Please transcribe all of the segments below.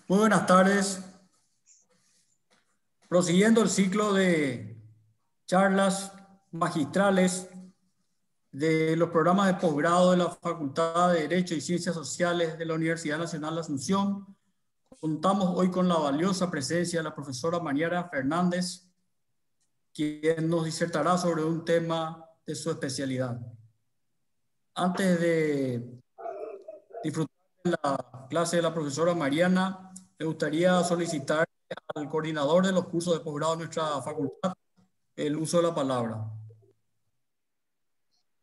Muy buenas tardes. Prosiguiendo el ciclo de charlas magistrales de los programas de posgrado de la Facultad de Derecho y Ciencias Sociales de la Universidad Nacional de Asunción, contamos hoy con la valiosa presencia de la profesora Mariana Fernández, quien nos disertará sobre un tema de su especialidad. Antes de disfrutar de la clase de la profesora Mariana, me gustaría solicitar al coordinador de los cursos de posgrado de nuestra facultad el uso de la palabra.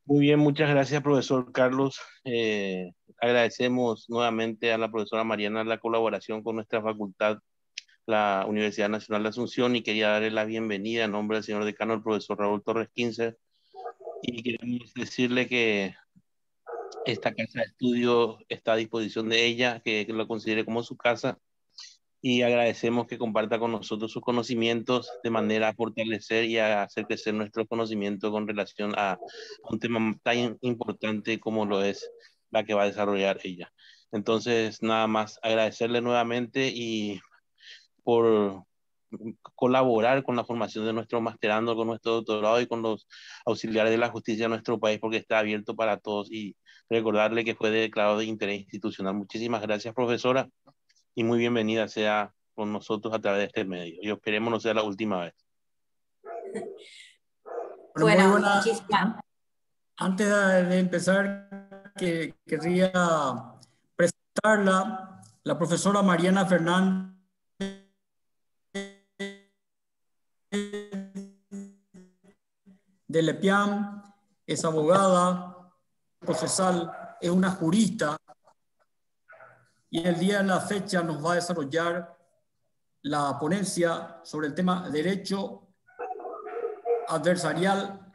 Muy bien, muchas gracias, profesor Carlos. Agradecemos nuevamente a la profesora Mariana la colaboración con nuestra facultad, la Universidad Nacional de Asunción, y quería darle la bienvenida en nombre del señor decano, el profesor Raúl Torres Quince, y queremos decirle que esta casa de estudio está a disposición de ella, que lo considere como su casa, y agradecemos que comparta con nosotros sus conocimientos de manera a fortalecer y a hacer crecer nuestro conocimiento con relación a un tema tan importante como lo es la que va a desarrollar ella. Entonces, nada más agradecerle nuevamente y por colaborar con la formación de nuestro masterando, con nuestro doctorado y con los auxiliares de la justicia de nuestro país, porque está abierto para todos, y recordarle que fue declarado de interés institucional. Muchísimas gracias, profesora, y muy bienvenida sea con nosotros a través de este medio. Y esperemos no sea la última vez. Bueno, muy buena. Antes de empezar, querría presentarla, la profesora Mariana Fernández de Lepián, es abogada procesal, es una jurista, y el día de la fecha nos va a desarrollar la ponencia sobre el tema derecho adversarial.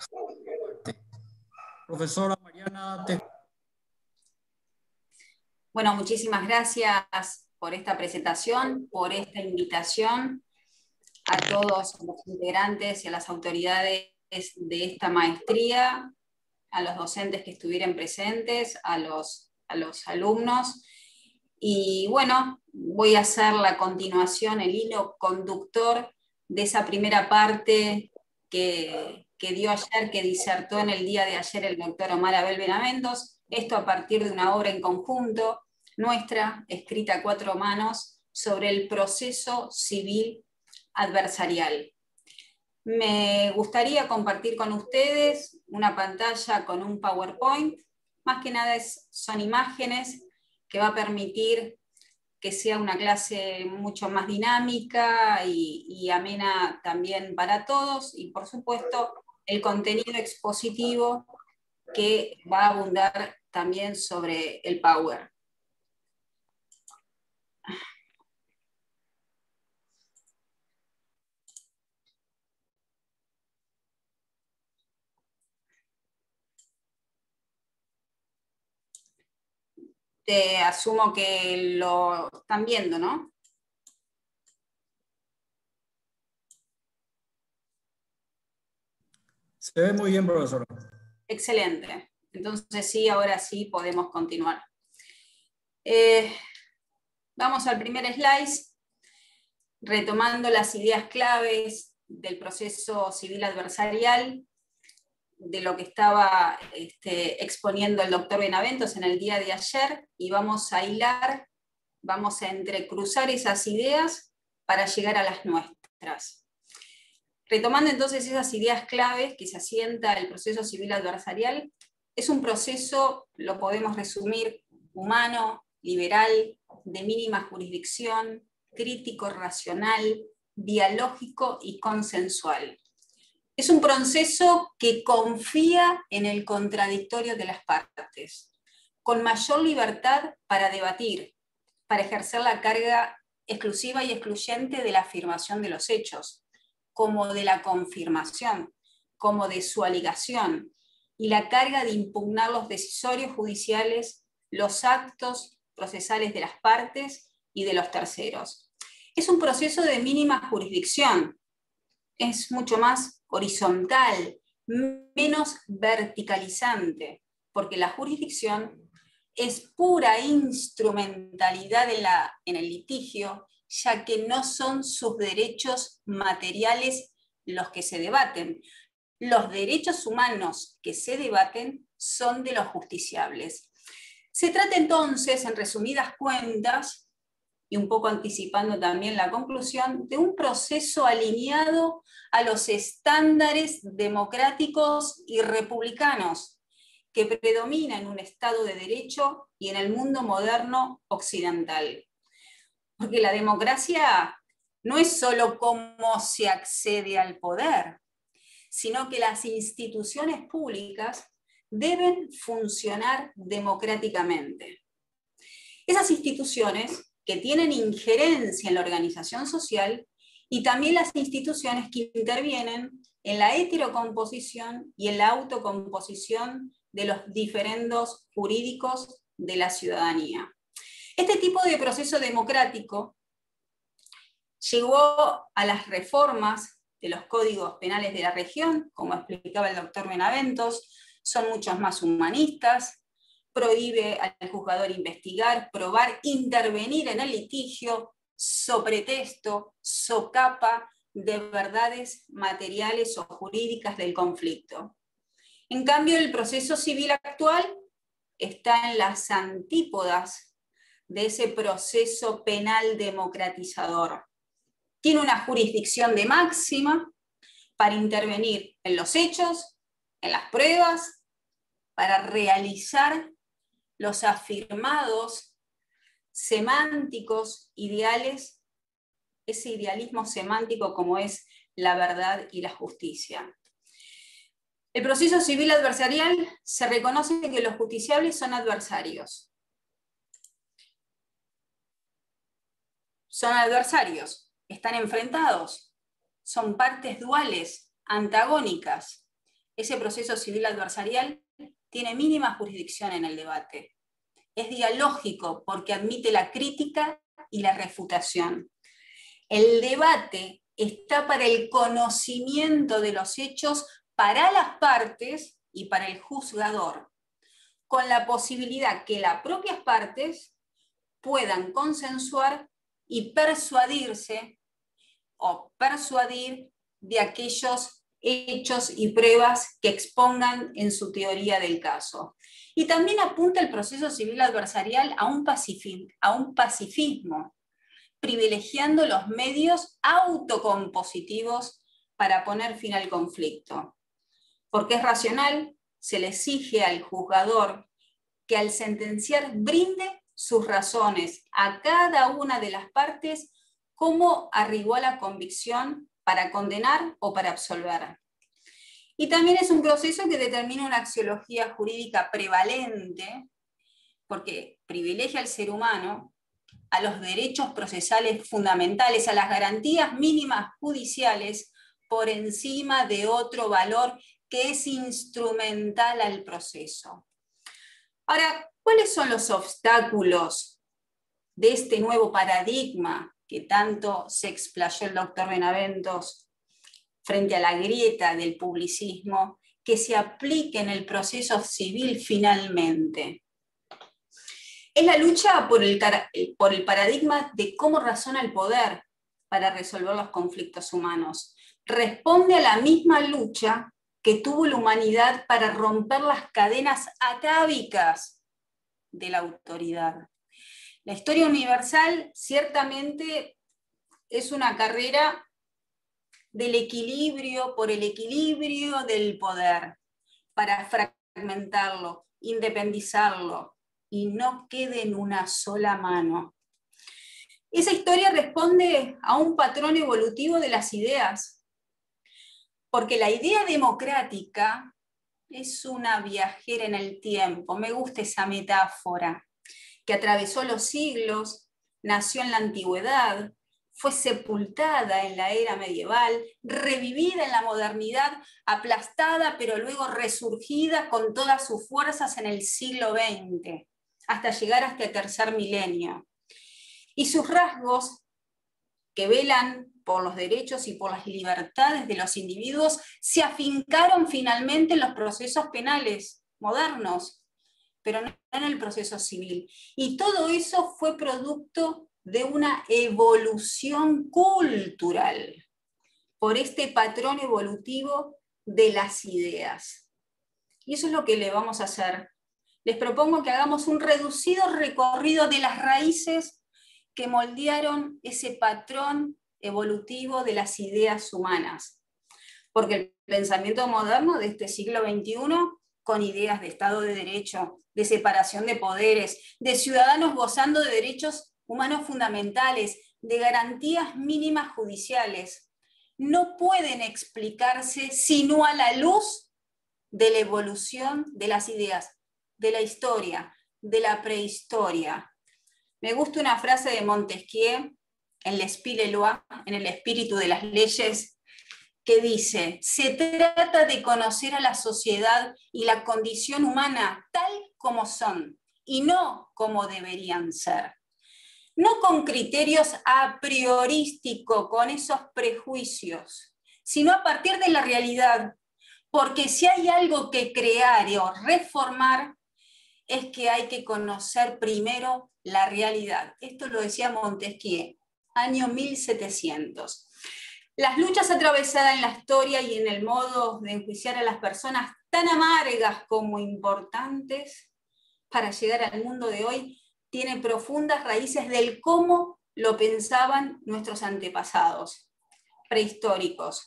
Profesora Mariana, Bueno, muchísimas gracias por esta presentación, por esta invitación a todos los integrantes y a las autoridades de esta maestría, a los docentes que estuvieran presentes, a los alumnos. Y bueno, voy a hacer la continuación, el hilo conductor de esa primera parte que dio ayer, que disertó en el día de ayer el doctor Omar Abel Benaventes, esto a partir de una obra en conjunto nuestra, escrita a 4 manos, sobre el proceso civil adversarial. Me gustaría compartir con ustedes una pantalla con un PowerPoint, más que nada son imágenes que va a permitir que sea una clase mucho más dinámica y amena también para todos, y por supuesto el contenido expositivo que va a abundar también sobre el Power. Asumo que lo están viendo, ¿no? se ve muy bien, profesora. Excelente. Entonces sí, ahora sí podemos continuar. Vamos al primer slide, retomando las ideas claves del proceso civil adversarial, de lo que estaba exponiendo el doctor Benaventes en el día de ayer, y vamos a hilar, vamos a entrecruzar esas ideas para llegar a las nuestras. Retomando entonces esas ideas claves que se asienta el proceso civil adversarial, es un proceso, lo podemos resumir, humano, liberal, de mínima jurisdicción, crítico, racional, dialógico y consensual. Es un proceso que confía en el contradictorio de las partes, con mayor libertad para debatir, para ejercer la carga exclusiva y excluyente de la afirmación de los hechos, como de la confirmación, como de su alegación, y la carga de impugnar los decisorios judiciales, los actos procesales de las partes y de los terceros. Es un proceso de mínima jurisdicción, es mucho más horizontal, menos verticalizante, porque la jurisdicción es pura instrumentalidad en el litigio, ya que no son sus derechos materiales los que se debaten. Los derechos humanos que se debaten son de los justiciables. Se trata entonces, en resumidas cuentas, y un poco anticipando también la conclusión, de un proceso alineado a los estándares democráticos y republicanos que predominan en un Estado de Derecho y en el mundo moderno occidental. Porque la democracia no es solo cómo se accede al poder, sino que las instituciones públicas deben funcionar democráticamente. Esas instituciones que tienen injerencia en la organización social y también las instituciones que intervienen en la heterocomposición y en la autocomposición de los diferendos jurídicos de la ciudadanía. Este tipo de proceso democrático llegó a las reformas de los códigos penales de la región, como explicaba el doctor Benaventos, son muchos más humanistas, prohíbe al juzgador investigar, probar, intervenir en el litigio, so pretexto, socapa de verdades materiales o jurídicas del conflicto. En cambio, el proceso civil actual está en las antípodas de ese proceso penal democratizador. Tiene una jurisdicción de máxima para intervenir en los hechos, en las pruebas, para realizar los afirmados semánticos ideales, ese idealismo semántico como es la verdad y la justicia. El proceso civil adversarial se reconoce que los justiciables son adversarios. Son adversarios. Están enfrentados, son partes duales, antagónicas. Ese proceso civil adversarial tiene mínima jurisdicción en el debate. Es dialógico porque admite la crítica y la refutación. El debate está para el conocimiento de los hechos para las partes y para el juzgador, con la posibilidad que las propias partes puedan consensuar y persuadirse o persuadir de aquellos hechos y pruebas que expongan en su teoría del caso. Y también apunta el proceso civil adversarial a un pacifismo, privilegiando los medios autocompositivos para poner fin al conflicto. Porque es racional, se le exige al juzgador que al sentenciar brinde sus razones a cada una de las partes cómo arribó a la convicción para condenar o para absolver. Y también es un proceso que determina una axiología jurídica prevalente, porque privilegia al ser humano, a los derechos procesales fundamentales, a las garantías mínimas judiciales, por encima de otro valor que es instrumental al proceso. Ahora, ¿cuáles son los obstáculos de este nuevo paradigma que tanto se explayó el doctor Benaventos frente a la grieta del publicismo, que se aplique en el proceso civil finalmente? Es la lucha por el paradigma de cómo razona el poder para resolver los conflictos humanos. Responde a la misma lucha que tuvo la humanidad para romper las cadenas atávicas de la autoridad. La historia universal ciertamente es una carrera del equilibrio por el equilibrio del poder, para fragmentarlo, independizarlo, y no quede en una sola mano. Esa historia responde a un patrón evolutivo de las ideas, porque la idea democrática es una viajera en el tiempo, me gusta esa metáfora, que atravesó los siglos, nació en la antigüedad, fue sepultada en la era medieval, revivida en la modernidad, aplastada, pero luego resurgida con todas sus fuerzas en el siglo XX, hasta llegar a este tercer milenio. Y sus rasgos, que velan por los derechos y por las libertades de los individuos, se afincaron finalmente en los procesos penales modernos, pero no en el proceso civil. Y todo eso fue producto de una evolución cultural, por este patrón evolutivo de las ideas. Y eso es lo que le vamos a hacer. Les propongo que hagamos un reducido recorrido de las raíces que moldearon ese patrón evolutivo de las ideas humanas. Porque el pensamiento moderno de este siglo XXI, con ideas de Estado de Derecho, de separación de poderes, de ciudadanos gozando de derechos humanos fundamentales, de garantías mínimas judiciales, no pueden explicarse sino a la luz de la evolución de las ideas, de la historia, de la prehistoria. Me gusta una frase de Montesquieu en L'Esprit des Lois, en el espíritu de las leyes, que dice: se trata de conocer a la sociedad y la condición humana tal como son, y no como deberían ser. No con criterios a priorísticos, con esos prejuicios, sino a partir de la realidad, porque si hay algo que crear o reformar, es que hay que conocer primero la realidad. Esto lo decía Montesquieu, año 1700. Las luchas atravesadas en la historia y en el modo de enjuiciar a las personas, tan amargas como importantes para llegar al mundo de hoy, tienen profundas raíces del cómo lo pensaban nuestros antepasados prehistóricos.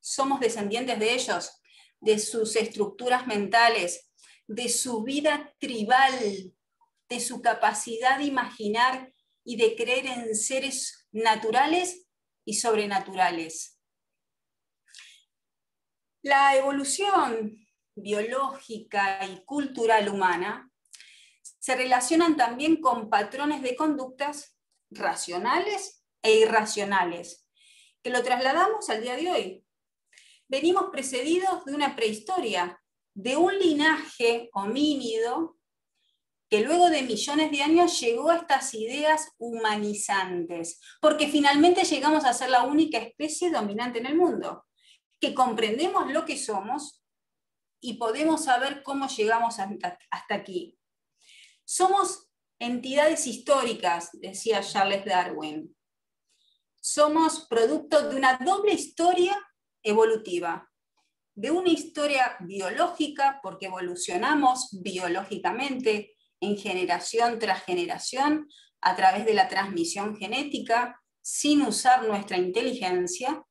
Somos descendientes de ellos, de sus estructuras mentales, de su vida tribal, de su capacidad de imaginar y de creer en seres naturales y sobrenaturales. La evolución biológica y cultural humana se relacionan también con patrones de conductas racionales e irracionales, que lo trasladamos al día de hoy. Venimos precedidos de una prehistoria, de un linaje homínido que luego de millones de años llegó a estas ideas humanizantes, porque finalmente llegamos a ser la única especie dominante en el mundo, que comprendemos lo que somos y podemos saber cómo llegamos hasta aquí. Somos entidades históricas, decía Charles Darwin. Somos producto de una doble historia evolutiva, de una historia biológica, porque evolucionamos biológicamente en generación tras generación a través de la transmisión genética, sin usar nuestra inteligencia,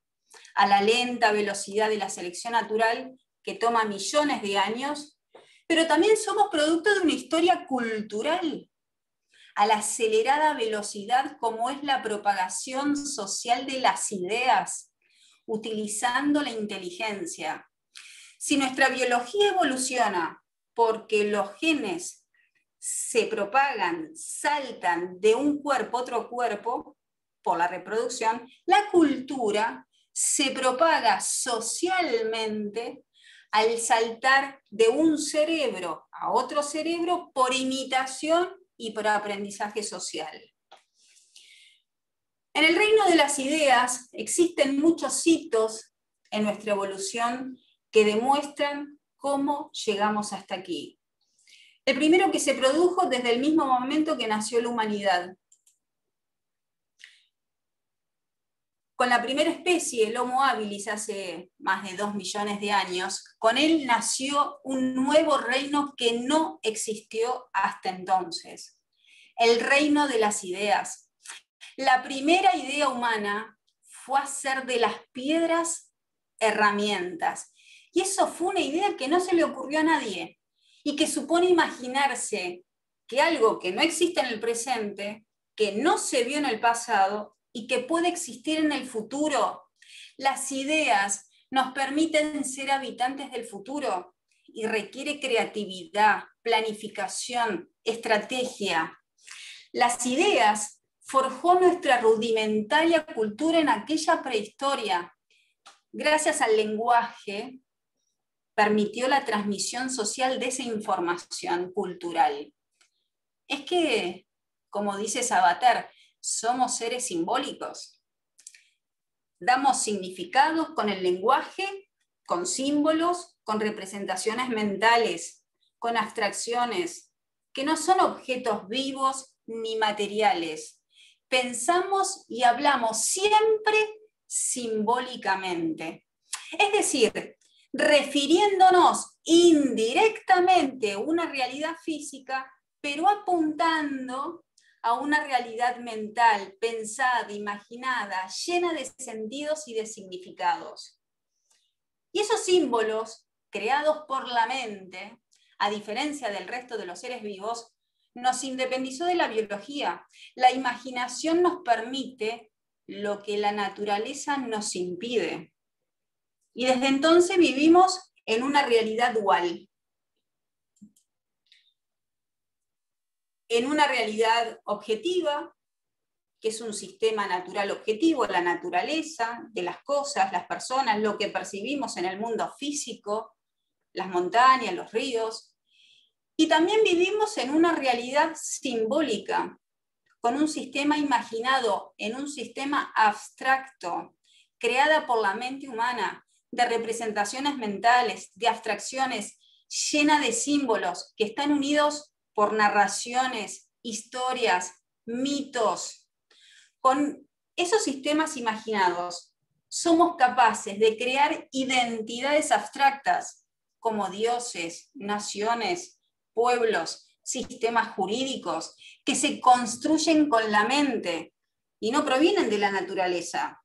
a la lenta velocidad de la selección natural que toma millones de años, pero también somos producto de una historia cultural, a la acelerada velocidad como es la propagación social de las ideas, utilizando la inteligencia. Si nuestra biología evoluciona porque los genes se propagan, saltan de un cuerpo a otro cuerpo por la reproducción, la cultura se propaga socialmente al saltar de un cerebro a otro cerebro por imitación y por aprendizaje social. En el reino de las ideas existen muchos hitos en nuestra evolución que demuestran cómo llegamos hasta aquí. El primero que se produjo desde el mismo momento que nació la humanidad. Con la primera especie, el Homo habilis, hace más de 2 millones de años, con él nació un nuevo reino que no existió hasta entonces. El reino de las ideas. La primera idea humana fue hacer de las piedras herramientas. Y eso fue una idea que no se le ocurrió a nadie y que supone imaginarse que algo que no existe en el presente, que no se vio en el pasado y que puede existir en el futuro. Las ideas nos permiten ser habitantes del futuro y requiere creatividad, planificación, estrategia. Las ideas forjó nuestra rudimentaria cultura en aquella prehistoria. Gracias al lenguaje, permitió la transmisión social de esa información cultural. Es que, como dice Sabater, somos seres simbólicos. Damos significados con el lenguaje, con símbolos, con representaciones mentales, con abstracciones, que no son objetos vivos ni materiales. Pensamos y hablamos siempre simbólicamente. Es decir, refiriéndonos indirectamente a una realidad física, pero apuntando a una realidad mental, pensada, imaginada, llena de sentidos y de significados. Y esos símbolos, creados por la mente, a diferencia del resto de los seres vivos, nos independizó de la biología. La imaginación nos permite lo que la naturaleza nos impide. Y desde entonces vivimos en una realidad dual. En una realidad objetiva, que es un sistema natural objetivo, la naturaleza de las cosas, las personas, lo que percibimos en el mundo físico, las montañas, los ríos. Y también vivimos en una realidad simbólica, con un sistema imaginado, en un sistema abstracto, creada por la mente humana, de representaciones mentales, de abstracciones, llena de símbolos que están unidos por narraciones, historias, mitos. Con esos sistemas imaginados, somos capaces de crear identidades abstractas, como dioses, naciones, pueblos, sistemas jurídicos, que se construyen con la mente y no provienen de la naturaleza.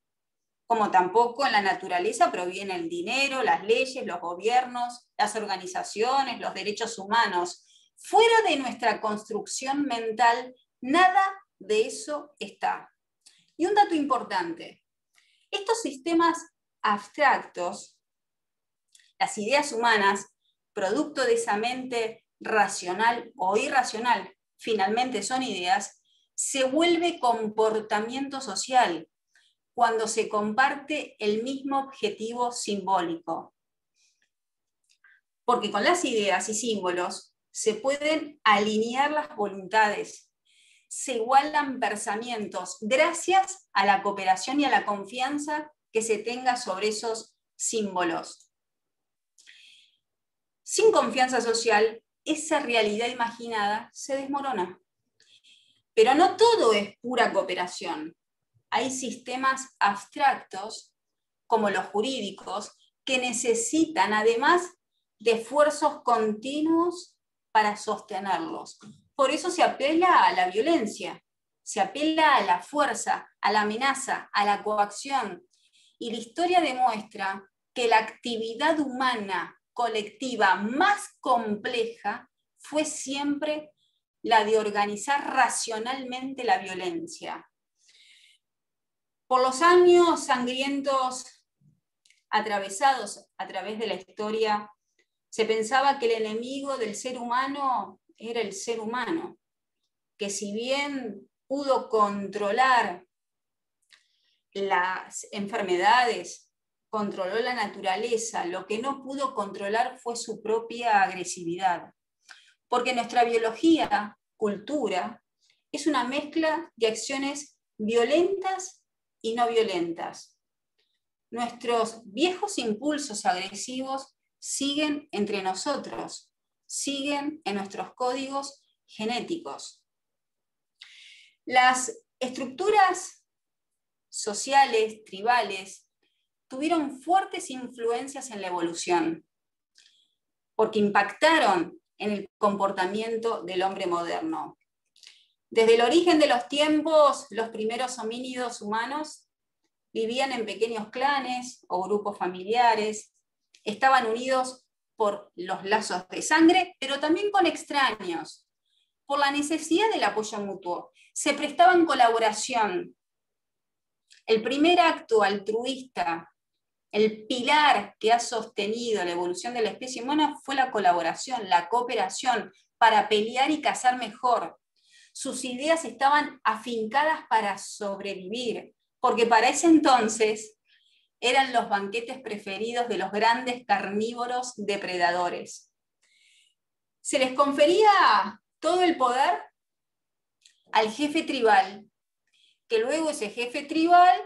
Como tampoco en la naturaleza proviene el dinero, las leyes, los gobiernos, las organizaciones, los derechos humanos. Fuera de nuestra construcción mental, nada de eso está. Y un dato importante, estos sistemas abstractos, las ideas humanas, producto de esa mente racional o irracional, finalmente son ideas, se vuelve comportamiento social cuando se comparte el mismo objetivo simbólico. Porque con las ideas y símbolos se pueden alinear las voluntades, se igualan pensamientos gracias a la cooperación y a la confianza que se tenga sobre esos símbolos. Sin confianza social, esa realidad imaginada se desmorona. Pero no todo es pura cooperación. Hay sistemas abstractos, como los jurídicos, que necesitan además de esfuerzos continuos para sostenerlos. Por eso se apela a la violencia, se apela a la fuerza, a la amenaza, a la coacción. Y la historia demuestra que la actividad humana colectiva más compleja fue siempre la de organizar racionalmente la violencia. Por los años sangrientos atravesados a través de la historia, se pensaba que el enemigo del ser humano era el ser humano, que si bien pudo controlar las enfermedades, controló la naturaleza, lo que no pudo controlar fue su propia agresividad. Porque nuestra biología, cultura, es una mezcla de acciones violentas y no violentas. Nuestros viejos impulsos agresivos siguen entre nosotros, siguen en nuestros códigos genéticos. Las estructuras sociales, tribales, tuvieron fuertes influencias en la evolución, porque impactaron en el comportamiento del hombre moderno. Desde el origen de los tiempos, los primeros homínidos humanos vivían en pequeños clanes o grupos familiares, estaban unidos por los lazos de sangre, pero también con extraños, por la necesidad del apoyo mutuo. Se prestaban colaboración. El primer acto altruista, el pilar que ha sostenido la evolución de la especie humana fue la colaboración, la cooperación para pelear y cazar mejor. sus ideas estaban afincadas para sobrevivir, porque para ese entonces eran los banquetes preferidos de los grandes carnívoros depredadores. Se les confería todo el poder al jefe tribal, que luego ese jefe tribal,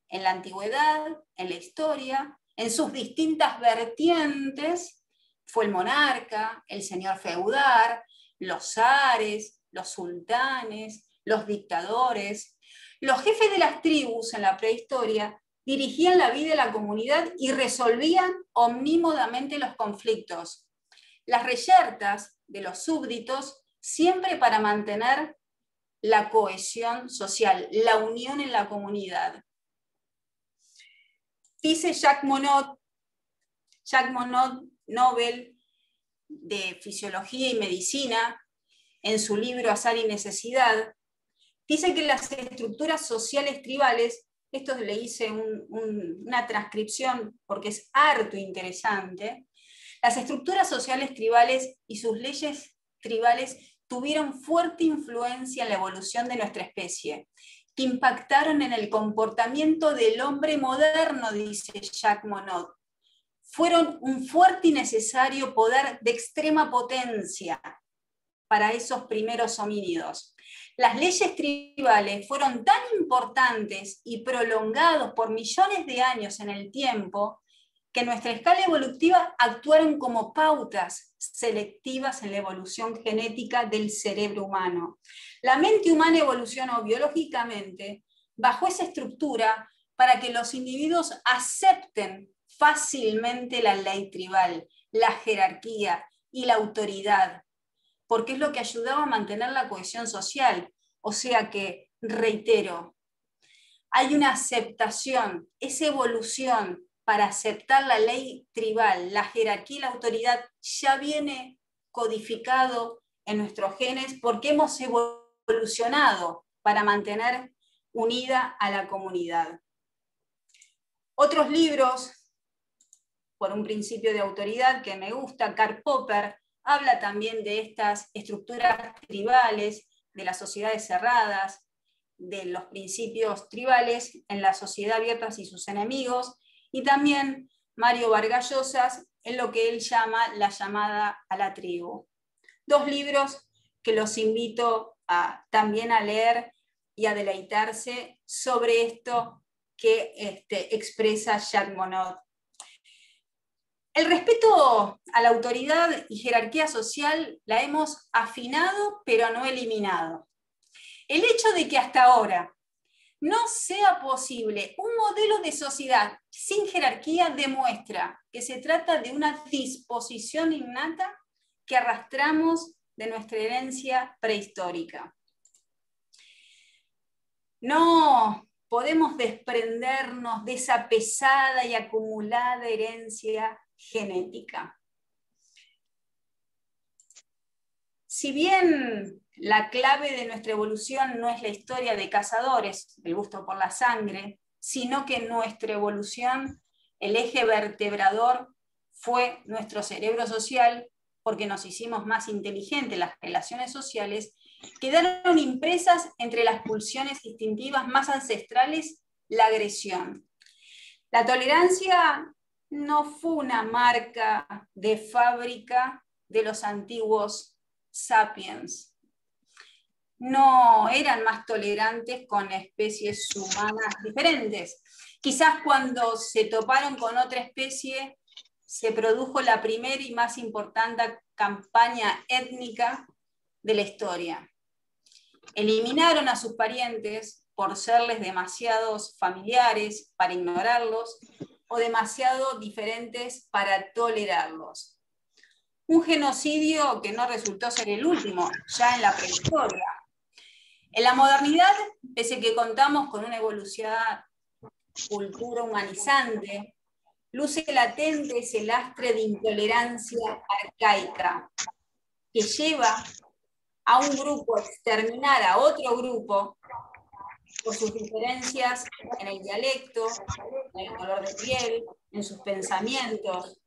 en la antigüedad, en la historia, en sus distintas vertientes, fue el monarca, el señor feudal, los zares, los sultanes, los dictadores. Los jefes de las tribus en la prehistoria dirigían la vida de la comunidad y resolvían omnímodamente los conflictos. Las reyertas de los súbditos, siempre para mantener la cohesión social, la unión en la comunidad. Dice Jacques Monod, Nobel de Fisiología y Medicina, en su libro Azar y Necesidad, dice que las estructuras sociales tribales, esto le hice una transcripción porque es harto interesante, las estructuras sociales tribales y sus leyes tribales tuvieron fuerte influencia en la evolución de nuestra especie, que impactaron en el comportamiento del hombre moderno, dice Jacques Monod. Fueron un fuerte y necesario poder de extrema potencia para esos primeros homínidos. Las leyes tribales fueron tan importantes y prolongados por millones de años en el tiempo que en nuestra escala evolutiva actuaron como pautas selectivas en la evolución genética del cerebro humano. La mente humana evolucionó biológicamente bajo esa estructura para que los individuos acepten fácilmente la ley tribal, la jerarquía y la autoridad, porque es lo que ayudaba a mantener la cohesión social. O sea que, reitero, hay una aceptación, esa evolución para aceptar la ley tribal, la jerarquía y la autoridad ya viene codificado en nuestros genes porque hemos evolucionado para mantener unida a la comunidad. Otros libros, por un principio de autoridad que me gusta, Karl Popper, habla también de estas estructuras tribales, de las sociedades cerradas, de los principios tribales en la sociedad abierta y sus enemigos, y también Mario Vargas Llosa en lo que él llama La llamada a la tribu. Dos libros que los invito también a leer y a deleitarse sobre esto que expresa Jacques Monod. El respeto a la autoridad y jerarquía social la hemos afinado, pero no eliminado. El hecho de que hasta ahora no sea posible un modelo de sociedad sin jerarquía demuestra que se trata de una disposición innata que arrastramos de nuestra herencia prehistórica. No podemos desprendernos de esa pesada y acumulada herencia genética. Si bien la clave de nuestra evolución no es la historia de cazadores, el gusto por la sangre, sino que en nuestra evolución el eje vertebrador fue nuestro cerebro social, porque nos hicimos más inteligentes, las relaciones sociales, quedaron impresas entre las pulsiones instintivas más ancestrales la agresión. La tolerancia no fue una marca de fábrica de los antiguos sapiens. No eran más tolerantes con especies humanas diferentes. Quizás cuando se toparon con otra especie se produjo la primera y más importante campaña étnica de la historia. Eliminaron a sus parientes por serles demasiados familiares para ignorarlos o demasiado diferentes para tolerarlos. Un genocidio que no resultó ser el último, ya en la prehistoria. En la modernidad, pese a que contamos con una evolucionada cultura humanizante, luce latente ese lastre de intolerancia arcaica que lleva a un grupo a exterminar a otro grupo por sus diferencias en el dialecto, en el color de piel, en sus pensamientos.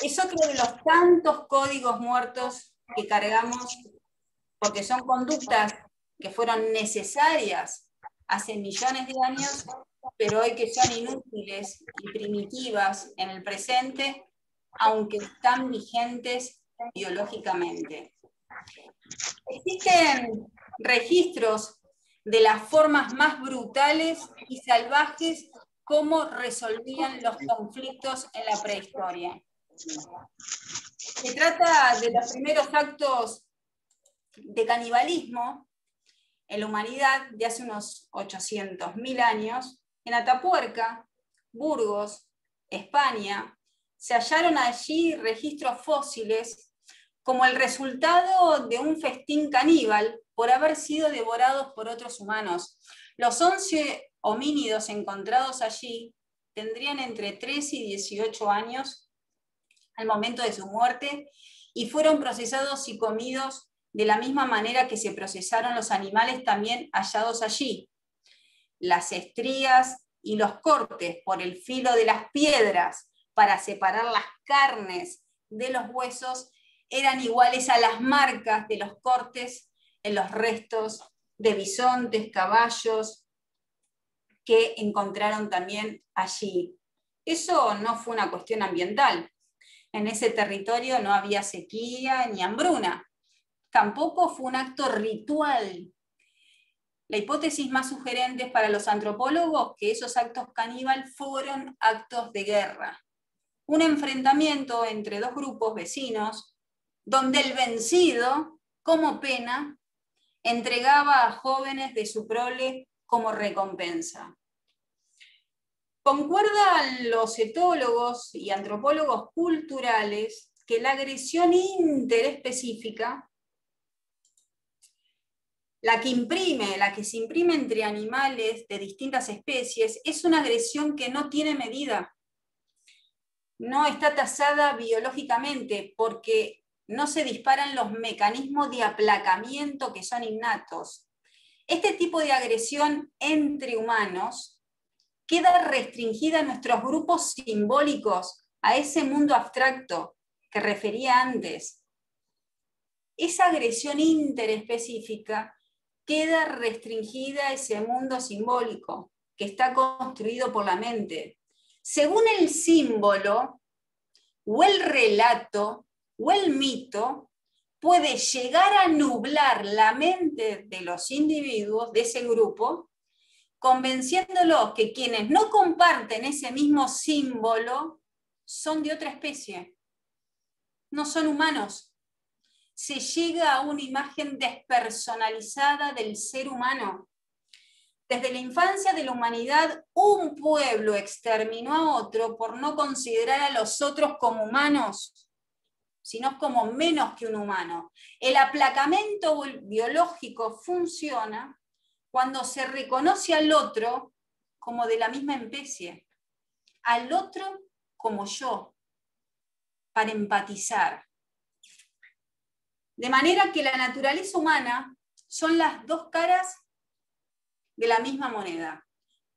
Es otro de los tantos códigos muertos que cargamos, porque son conductas que fueron necesarias hace millones de años, pero hoy que son inútiles y primitivas en el presente, aunque están vigentes biológicamente. Existen registros de las formas más brutales y salvajes cómo resolvían los conflictos en la prehistoria. Se trata de los primeros actos de canibalismo en la humanidad de hace unos 800.000 años. En Atapuerca, Burgos, España, se hallaron allí registros fósiles como el resultado de un festín caníbal por haber sido devorados por otros humanos. Los 11 homínidos encontrados allí tendrían entre 3 y 18 años al momento de su muerte y fueron procesados y comidos de la misma manera que se procesaron los animales también hallados allí. Las estrías y los cortes por el filo de las piedras para separar las carnes de los huesos eran iguales a las marcas de los cortes en los restos de bisontes, caballos, que encontraron también allí. Eso no fue una cuestión ambiental. En ese territorio no había sequía ni hambruna. Tampoco fue un acto ritual. La hipótesis más sugerente para los antropólogos es que esos actos caníbal fueron actos de guerra. Un enfrentamiento entre dos grupos vecinos, donde el vencido, como pena, entregaba a jóvenes de su prole como recompensa. Concuerdan los etólogos y antropólogos culturales que la agresión interespecífica, la que se imprime entre animales de distintas especies, es una agresión que no tiene medida. No está tasada biológicamente porque no se disparan los mecanismos de aplacamiento que son innatos. Este tipo de agresión entre humanos queda restringida a nuestros grupos simbólicos, a ese mundo abstracto que refería antes. Esa agresión interespecífica queda restringida a ese mundo simbólico que está construido por la mente. Según el símbolo, o el relato, o el mito, puede llegar a nublar la mente de los individuos de ese grupo, convenciéndolos que quienes no comparten ese mismo símbolo son de otra especie, no son humanos. Se llega a una imagen despersonalizada del ser humano. Desde la infancia de la humanidad, un pueblo exterminó a otro por no considerar a los otros como humanos, sino como menos que un humano. El aplacamiento biológico funciona cuando se reconoce al otro como de la misma especie, al otro como yo, para empatizar. De manera que la naturaleza humana son las dos caras de la misma moneda,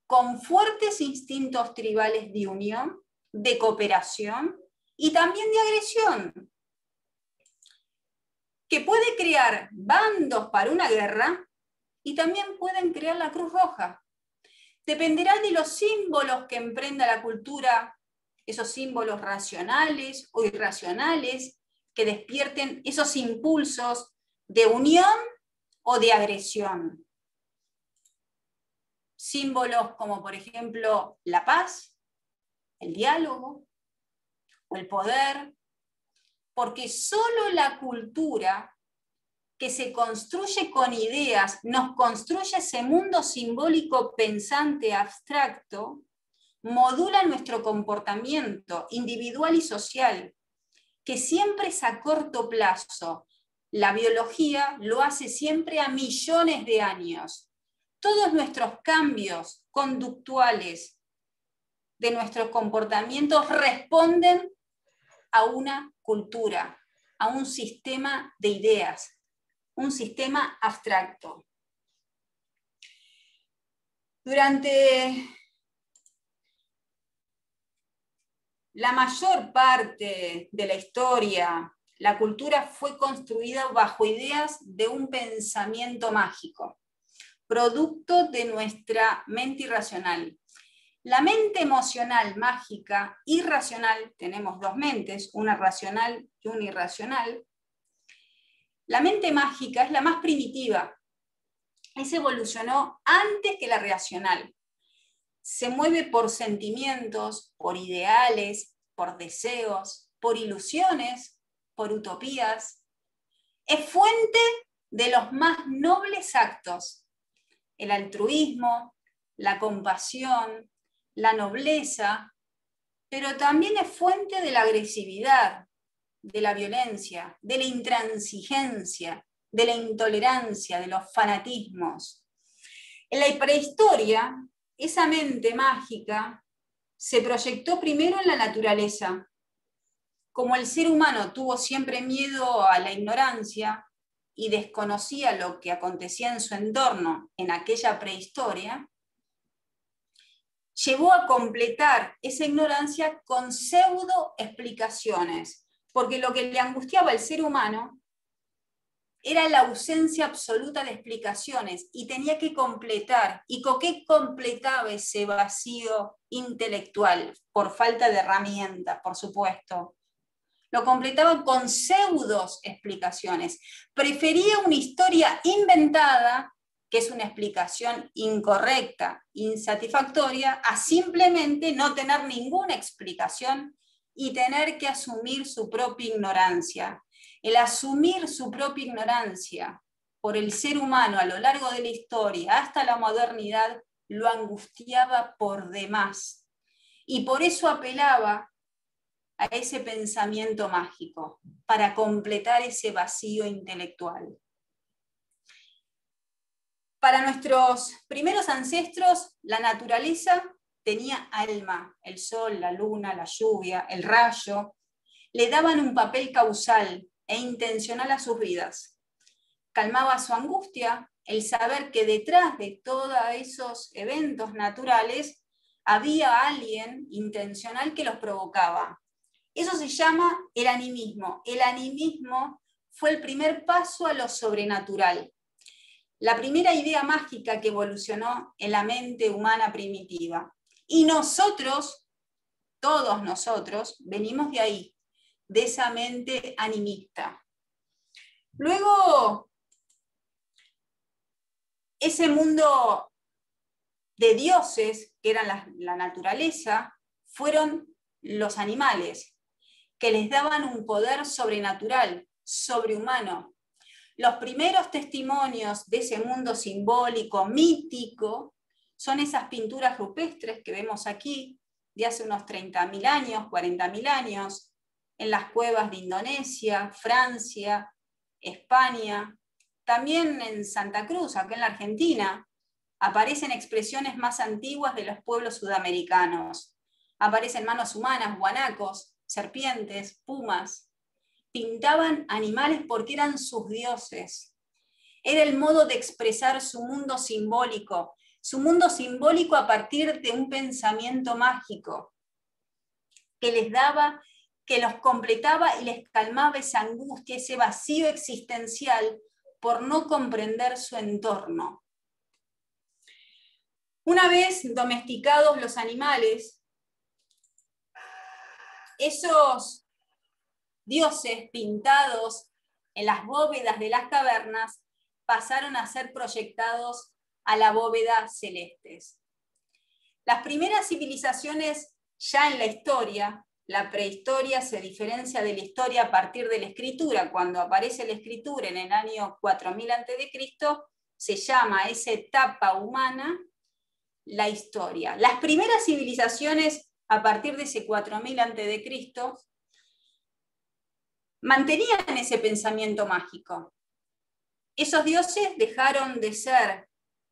con fuertes instintos tribales de unión, de cooperación y también de agresión, que puede crear bandos para una guerra y también pueden crear la Cruz Roja. Dependerá de los símbolos que emprenda la cultura, esos símbolos racionales o irracionales que despierten esos impulsos de unión o de agresión. Símbolos como, por ejemplo, la paz, el diálogo o el poder, porque solo la cultura que se construye con ideas, nos construye ese mundo simbólico pensante abstracto, modula nuestro comportamiento individual y social, que siempre es a corto plazo. La biología lo hace siempre a millones de años. Todos nuestros cambios conductuales de nuestros comportamientos responden a una cultura, a un sistema de ideas, un sistema abstracto. Durante la mayor parte de la historia la cultura fue construida bajo ideas de un pensamiento mágico, producto de nuestra mente irracional. La mente emocional, mágica, irracional, tenemos dos mentes, una racional y una irracional. La mente mágica es la más primitiva, esa evolucionó antes que la racional. Se mueve por sentimientos, por ideales, por deseos, por ilusiones, por utopías. Es fuente de los más nobles actos: el altruismo, la compasión, la nobleza, pero también es fuente de la agresividad, de la violencia, de la intransigencia, de la intolerancia, de los fanatismos. En la prehistoria, esa mente mágica se proyectó primero en la naturaleza. Como el ser humano tuvo siempre miedo a la ignorancia y desconocía lo que acontecía en su entorno en aquella prehistoria, llevó a completar esa ignorancia con pseudo explicaciones, porque lo que le angustiaba al ser humano era la ausencia absoluta de explicaciones y tenía que completar. ¿Y con qué completaba ese vacío intelectual? Por falta de herramientas, por supuesto. Lo completaba con pseudos explicaciones. Prefería una historia inventada, que es una explicación incorrecta, insatisfactoria, a simplemente no tener ninguna explicación y tener que asumir su propia ignorancia. El asumir su propia ignorancia por el ser humano a lo largo de la historia hasta la modernidad lo angustiaba por demás. Y por eso apelaba a ese pensamiento mágico, para completar ese vacío intelectual. Para nuestros primeros ancestros, la naturaleza tenía alma. El sol, la luna, la lluvia, el rayo, le daban un papel causal e intencional a sus vidas. Calmaba su angustia el saber que detrás de todos esos eventos naturales había alguien intencional que los provocaba. Eso se llama el animismo. El animismo fue el primer paso a lo sobrenatural. La primera idea mágica que evolucionó en la mente humana primitiva. Y nosotros, todos nosotros, venimos de ahí, de esa mente animista. Luego, ese mundo de dioses, que eran la naturaleza, fueron los animales, que les daban un poder sobrenatural, sobrehumano. Los primeros testimonios de ese mundo simbólico, mítico, son esas pinturas rupestres que vemos aquí, de hace unos 30.000 años, 40.000 años, en las cuevas de Indonesia, Francia, España, también en Santa Cruz, acá en la Argentina, aparecen expresiones más antiguas de los pueblos sudamericanos. Aparecen manos humanas, guanacos, serpientes, pumas. Pintaban animales porque eran sus dioses. Era el modo de expresar su mundo simbólico a partir de un pensamiento mágico que les daba, que los completaba y les calmaba esa angustia, ese vacío existencial por no comprender su entorno. Una vez domesticados los animales, esos dioses pintados en las bóvedas de las cavernas pasaron a ser proyectados a la bóveda celestes. Las primeras civilizaciones ya en la historia, la prehistoria se diferencia de la historia a partir de la escritura. Cuando aparece la escritura en el año 4000 a.C., se llama a esa etapa humana la historia. Las primeras civilizaciones a partir de ese 4000 a.C. mantenían ese pensamiento mágico. Esos dioses dejaron de ser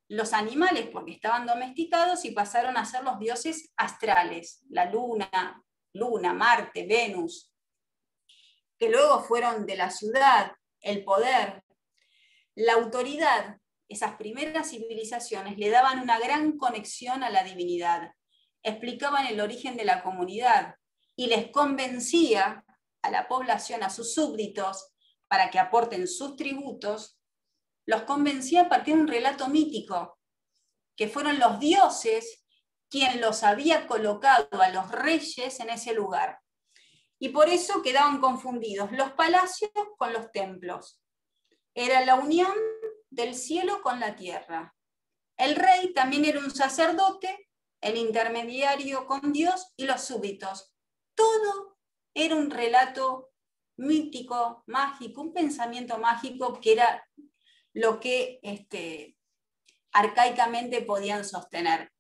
los animales porque estaban domesticados y pasaron a ser los dioses astrales, la luna, Marte, Venus, que luego fueron de la ciudad, el poder, la autoridad. Esas primeras civilizaciones le daban una gran conexión a la divinidad, explicaban el origen de la comunidad y les convencía a la población, a sus súbditos, para que aporten sus tributos, los convencía a partir de un relato mítico, que fueron los dioses quien los había colocado a los reyes en ese lugar. Y por eso quedaban confundidos los palacios con los templos. Era la unión del cielo con la tierra. El rey también era un sacerdote, el intermediario con Dios y los súbditos. Todo era un relato mítico, mágico, un pensamiento mágico que era lo que arcaicamente podían sostener.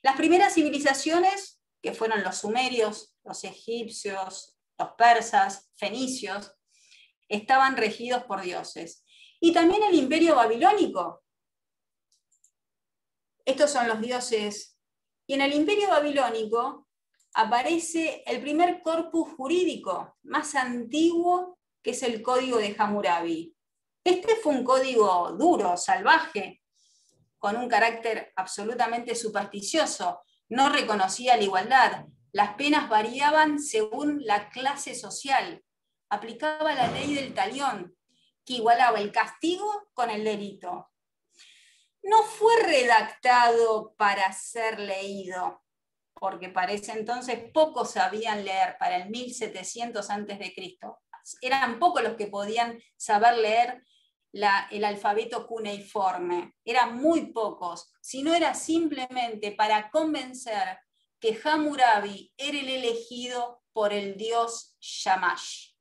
Las primeras civilizaciones, que fueron los sumerios, los egipcios, los persas, fenicios, estaban regidos por dioses. Y también el imperio babilónico. Estos son los dioses. Y en el imperio babilónico aparece el primer corpus jurídico más antiguo, que es el Código de Hammurabi. Este fue un código duro, salvaje, con un carácter absolutamente supersticioso. No reconocía la igualdad. Las penas variaban según la clase social. Aplicaba la ley del talión, que igualaba el castigo con el delito. No fue redactado para ser leído, porque para ese entonces pocos sabían leer, para el 1700 a.C. Eran pocos los que podían saber leer el alfabeto cuneiforme, eran muy pocos, sino era simplemente para convencer que Hammurabi era el elegido por el dios Shamash.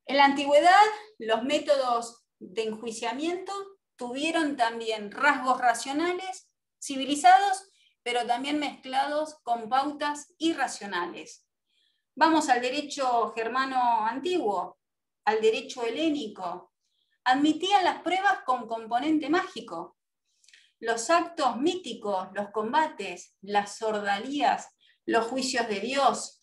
En la antigüedad, los métodos de enjuiciamiento tuvieron también rasgos racionales, civilizados, pero también mezclados con pautas irracionales. Vamos al derecho germano antiguo, al derecho helénico. Admitían las pruebas con componente mágico. Los actos míticos, los combates, las sordalías, los juicios de Dios.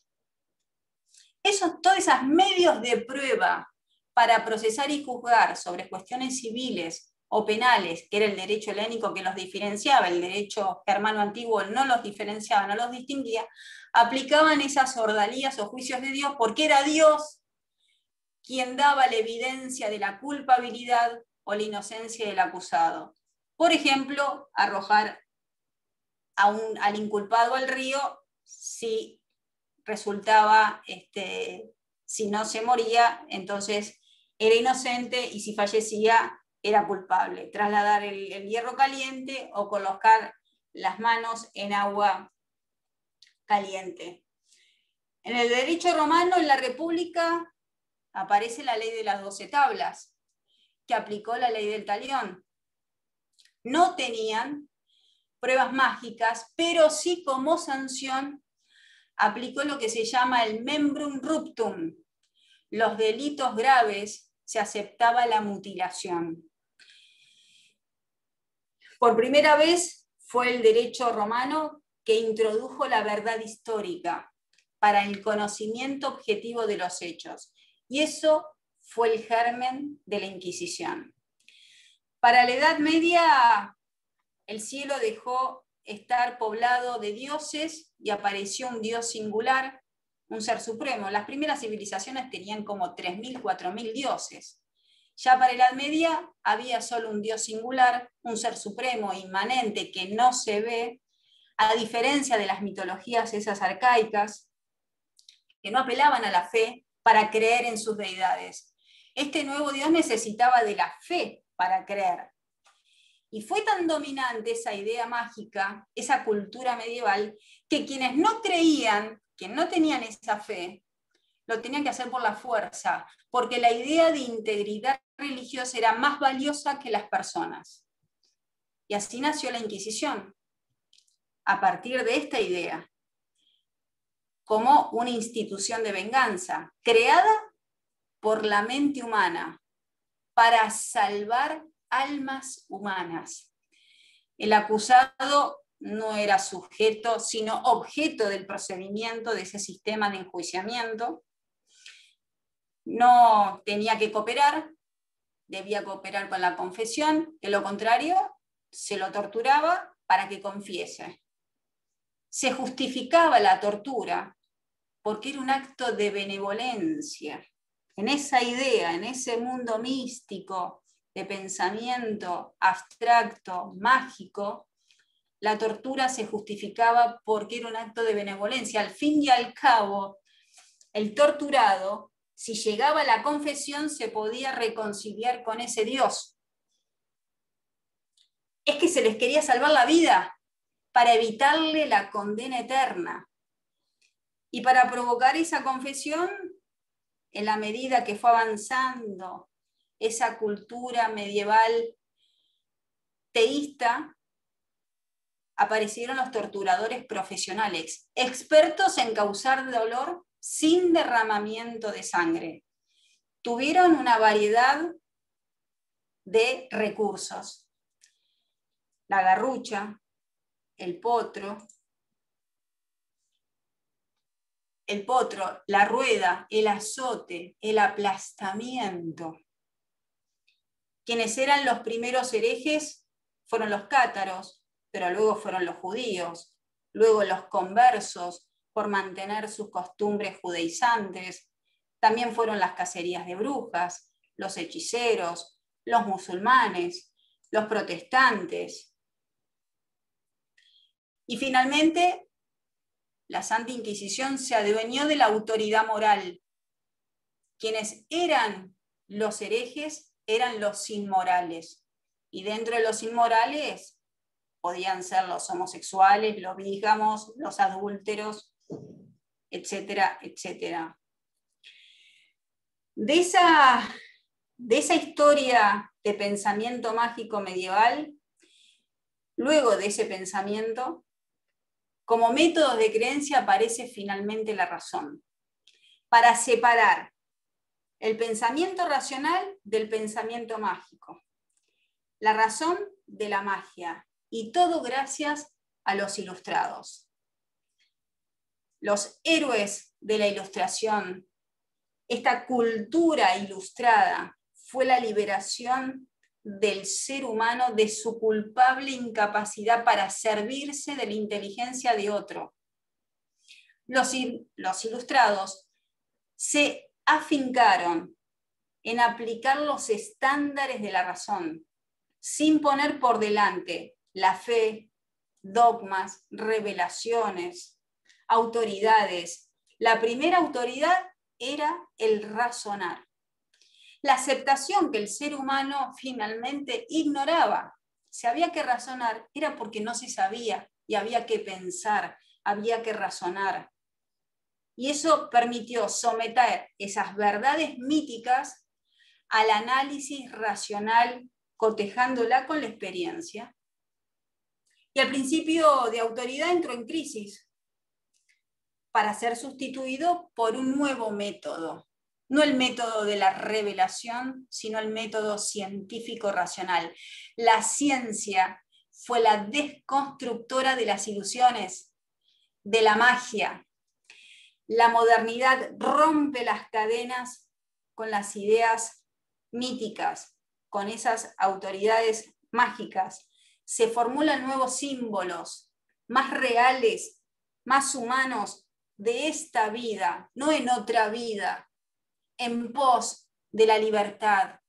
Todos esos medios de prueba para procesar y juzgar sobre cuestiones civiles o penales, que era el derecho helénico que los diferenciaba, el derecho germano antiguo no los diferenciaba, no los distinguía, aplicaban esas sordalías o juicios de Dios porque era Dios quien daba la evidencia de la culpabilidad o la inocencia del acusado. Por ejemplo, arrojar al inculpado al río si resultaba, si no se moría, entonces era inocente, y si fallecía, era culpable. Trasladar el hierro caliente o colocar las manos en agua caliente. En el derecho romano, en la República, aparece la ley de las 12 tablas, que aplicó la ley del talión. No tenían pruebas mágicas, pero sí como sanción aplicó lo que se llama el membrum ruptum. Los delitos graves se aceptaba la mutilación. Por primera vez fue el derecho romano que introdujo la verdad histórica para el conocimiento objetivo de los hechos. Y eso fue el germen de la Inquisición. Para la Edad Media, el cielo dejó estar poblado de dioses y apareció un dios singular, un ser supremo. Las primeras civilizaciones tenían como 3.000, 4.000 dioses. Ya para la Edad Media había solo un dios singular, un ser supremo, inmanente, que no se ve, a diferencia de las mitologías esas arcaicas, que no apelaban a la fe para creer en sus deidades. Este nuevo Dios necesitaba de la fe para creer. Y fue tan dominante esa idea mágica, esa cultura medieval, que quienes no creían, que no tenían esa fe, lo tenían que hacer por la fuerza, porque la idea de integridad religiosa era más valiosa que las personas. Y así nació la Inquisición, a partir de esta idea, como una institución de venganza, creada por la mente humana, para salvar almas humanas. El acusado no era sujeto, sino objeto del procedimiento de ese sistema de enjuiciamiento. No tenía que cooperar, debía cooperar con la confesión, de lo contrario, se lo torturaba para que confiese. Se justificaba la tortura porque era un acto de benevolencia. En esa idea, en ese mundo místico de pensamiento abstracto, mágico, la tortura se justificaba porque era un acto de benevolencia. Al fin y al cabo, el torturado, si llegaba a la confesión, se podía reconciliar con ese Dios. Es que se les quería salvar la vida para evitarle la condena eterna. Y para provocar esa confesión, en la medida que fue avanzando esa cultura medieval teísta, aparecieron los torturadores profesionales, expertos en causar dolor sin derramamiento de sangre. Tuvieron una variedad de recursos: la garrucha, el potro, la rueda, el azote, el aplastamiento. Quienes eran los primeros herejes fueron los cátaros, pero luego fueron los judíos, luego los conversos por mantener sus costumbres judaizantes, también fueron las cacerías de brujas, los hechiceros, los musulmanes, los protestantes. Y finalmente, la Santa Inquisición se adueñó de la autoridad moral. Quienes eran los herejes eran los inmorales. Y dentro de los inmorales podían ser los homosexuales, los bígamos, los adúlteros, etcétera, etcétera. De esa historia de pensamiento mágico medieval, luego de ese pensamiento, como método de creencia aparece finalmente la razón, para separar el pensamiento racional del pensamiento mágico, la razón de la magia, y todo gracias a los ilustrados. Los héroes de la Ilustración, esta cultura ilustrada, fue la liberación del ser humano de su culpable incapacidad para servirse de la inteligencia de otro. Los ilustrados se afincaron en aplicar los estándares de la razón, sin poner por delante la fe, dogmas, revelaciones, autoridades. La primera autoridad era el razonar. La aceptación que el ser humano finalmente ignoraba. Si había que razonar, era porque no se sabía y había que pensar, había que razonar. Y eso permitió someter esas verdades míticas al análisis racional, cotejándola con la experiencia. Y el principio de autoridad entró en crisis para ser sustituido por un nuevo método. No el método de la revelación, sino el método científico racional. La ciencia fue la desconstructora de las ilusiones, de la magia. La modernidad rompe las cadenas con las ideas míticas, con esas autoridades mágicas. Se formulan nuevos símbolos, más reales, más humanos, de esta vida, no en otra vida, en pos de la libertad,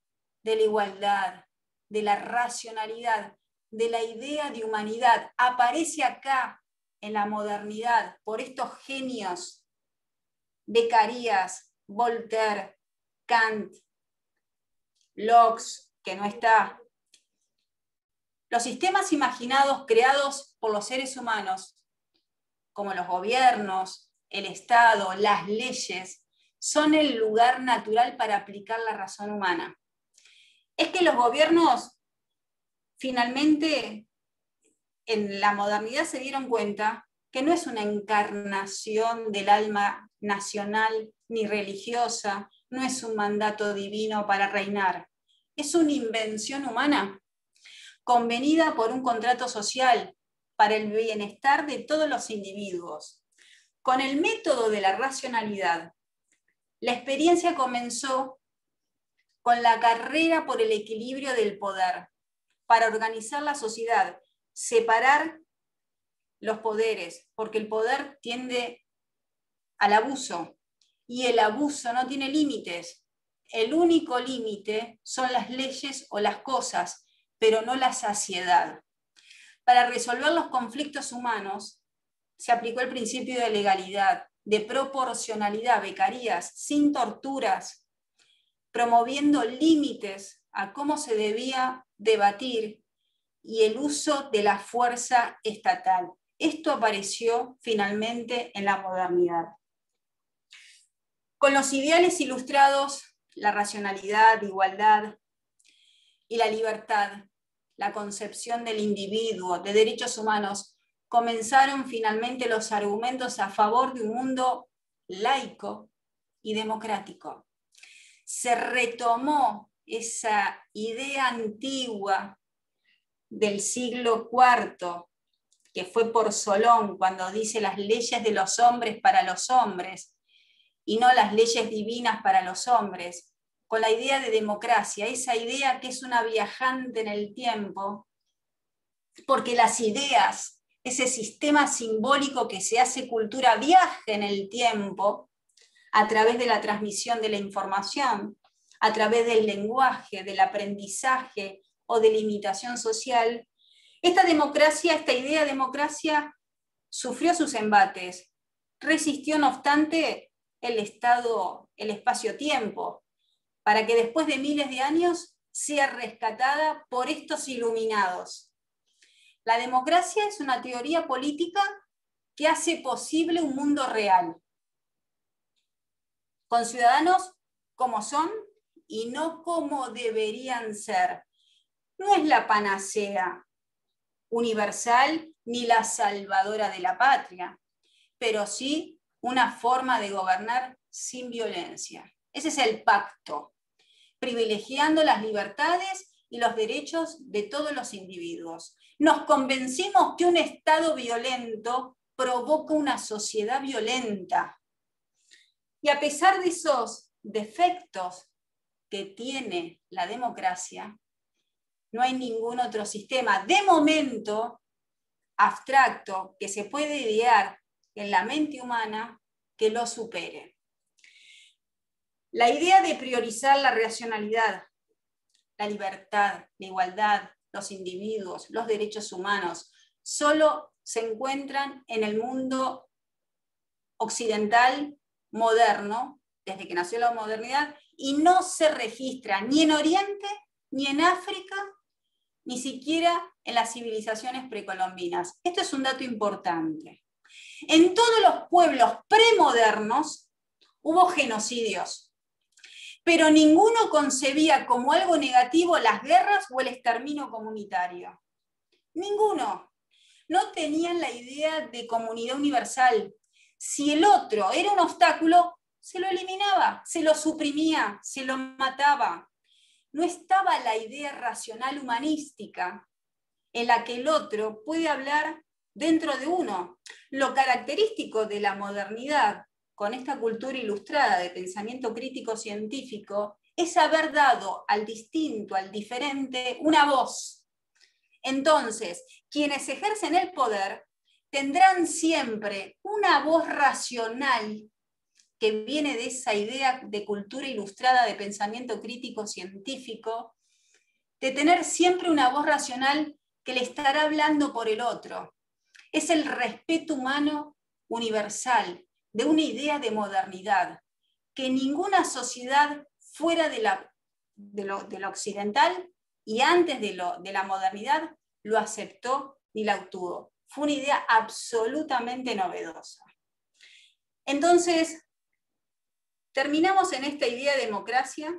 de la igualdad, de la racionalidad, de la idea de humanidad. Aparece acá en la modernidad por estos genios: Beccarías, Voltaire, Kant, Locke, que no está. Los sistemas imaginados creados por los seres humanos, como los gobiernos, el Estado, las leyes, son el lugar natural para aplicar la razón humana. Es que los gobiernos finalmente en la modernidad se dieron cuenta que no es una encarnación del alma nacional ni religiosa, no es un mandato divino para reinar, es una invención humana, convenida por un contrato social para el bienestar de todos los individuos. Con el método de la racionalidad, la experiencia comenzó con la carrera por el equilibrio del poder, para organizar la sociedad, separar los poderes, porque el poder tiende al abuso. Y el abuso no tiene límites. El único límite son las leyes o las cosas, pero no la saciedad. Para resolver los conflictos humanos se aplicó el principio de legalidad, de proporcionalidad, becarías, sin torturas, promoviendo límites a cómo se debía debatir y el uso de la fuerza estatal. Esto apareció finalmente en la modernidad. Con los ideales ilustrados, la racionalidad, igualdad y la libertad, la concepción del individuo, de derechos humanos, comenzaron finalmente los argumentos a favor de un mundo laico y democrático. Se retomó esa idea antigua del siglo IV, que fue por Solón, cuando dice las leyes de los hombres para los hombres, y no las leyes divinas para los hombres, con la idea de democracia, esa idea que es una viajante en el tiempo, porque las ideas, ese sistema simbólico que se hace cultura, viaja en el tiempo a través de la transmisión de la información, a través del lenguaje, del aprendizaje o de la imitación social. Esta democracia, esta idea de democracia, sufrió sus embates, resistió no obstante el espacio-tiempo, para que después de miles de años sea rescatada por estos iluminados. La democracia es una teoría política que hace posible un mundo real, con ciudadanos como son y no como deberían ser. No es la panacea universal ni la salvadora de la patria, pero sí una forma de gobernar sin violencia. Ese es el pacto, privilegiando las libertades y los derechos de todos los individuos. Nos convencimos que un Estado violento provoca una sociedad violenta. Y a pesar de esos defectos que tiene la democracia, no hay ningún otro sistema, de momento, abstracto, que se puede idear en la mente humana que lo supere. La idea de priorizar la racionalidad, la libertad, la igualdad, los individuos, los derechos humanos, solo se encuentran en el mundo occidental moderno, desde que nació la modernidad, y no se registra ni en Oriente, ni en África, ni siquiera en las civilizaciones precolombinas. Esto es un dato importante. En todos los pueblos premodernos hubo genocidios, pero ninguno concebía como algo negativo las guerras o el exterminio comunitario. Ninguno. No tenían la idea de comunidad universal. Si el otro era un obstáculo, se lo eliminaba, se lo suprimía, se lo mataba. No estaba la idea racional humanística en la que el otro puede hablar dentro de uno. Lo característico de la modernidad, con esta cultura ilustrada de pensamiento crítico científico, es haber dado al distinto, al diferente, una voz. Entonces, quienes ejercen el poder tendrán siempre una voz racional que viene de esa idea de cultura ilustrada de pensamiento crítico científico, de tener siempre una voz racional que le estará hablando por el otro. Es el respeto humano universal, de una idea de modernidad, que ninguna sociedad fuera de lo occidental y antes de la modernidad lo aceptó ni la obtuvo. Fue una idea absolutamente novedosa. Entonces, terminamos en esta idea de democracia,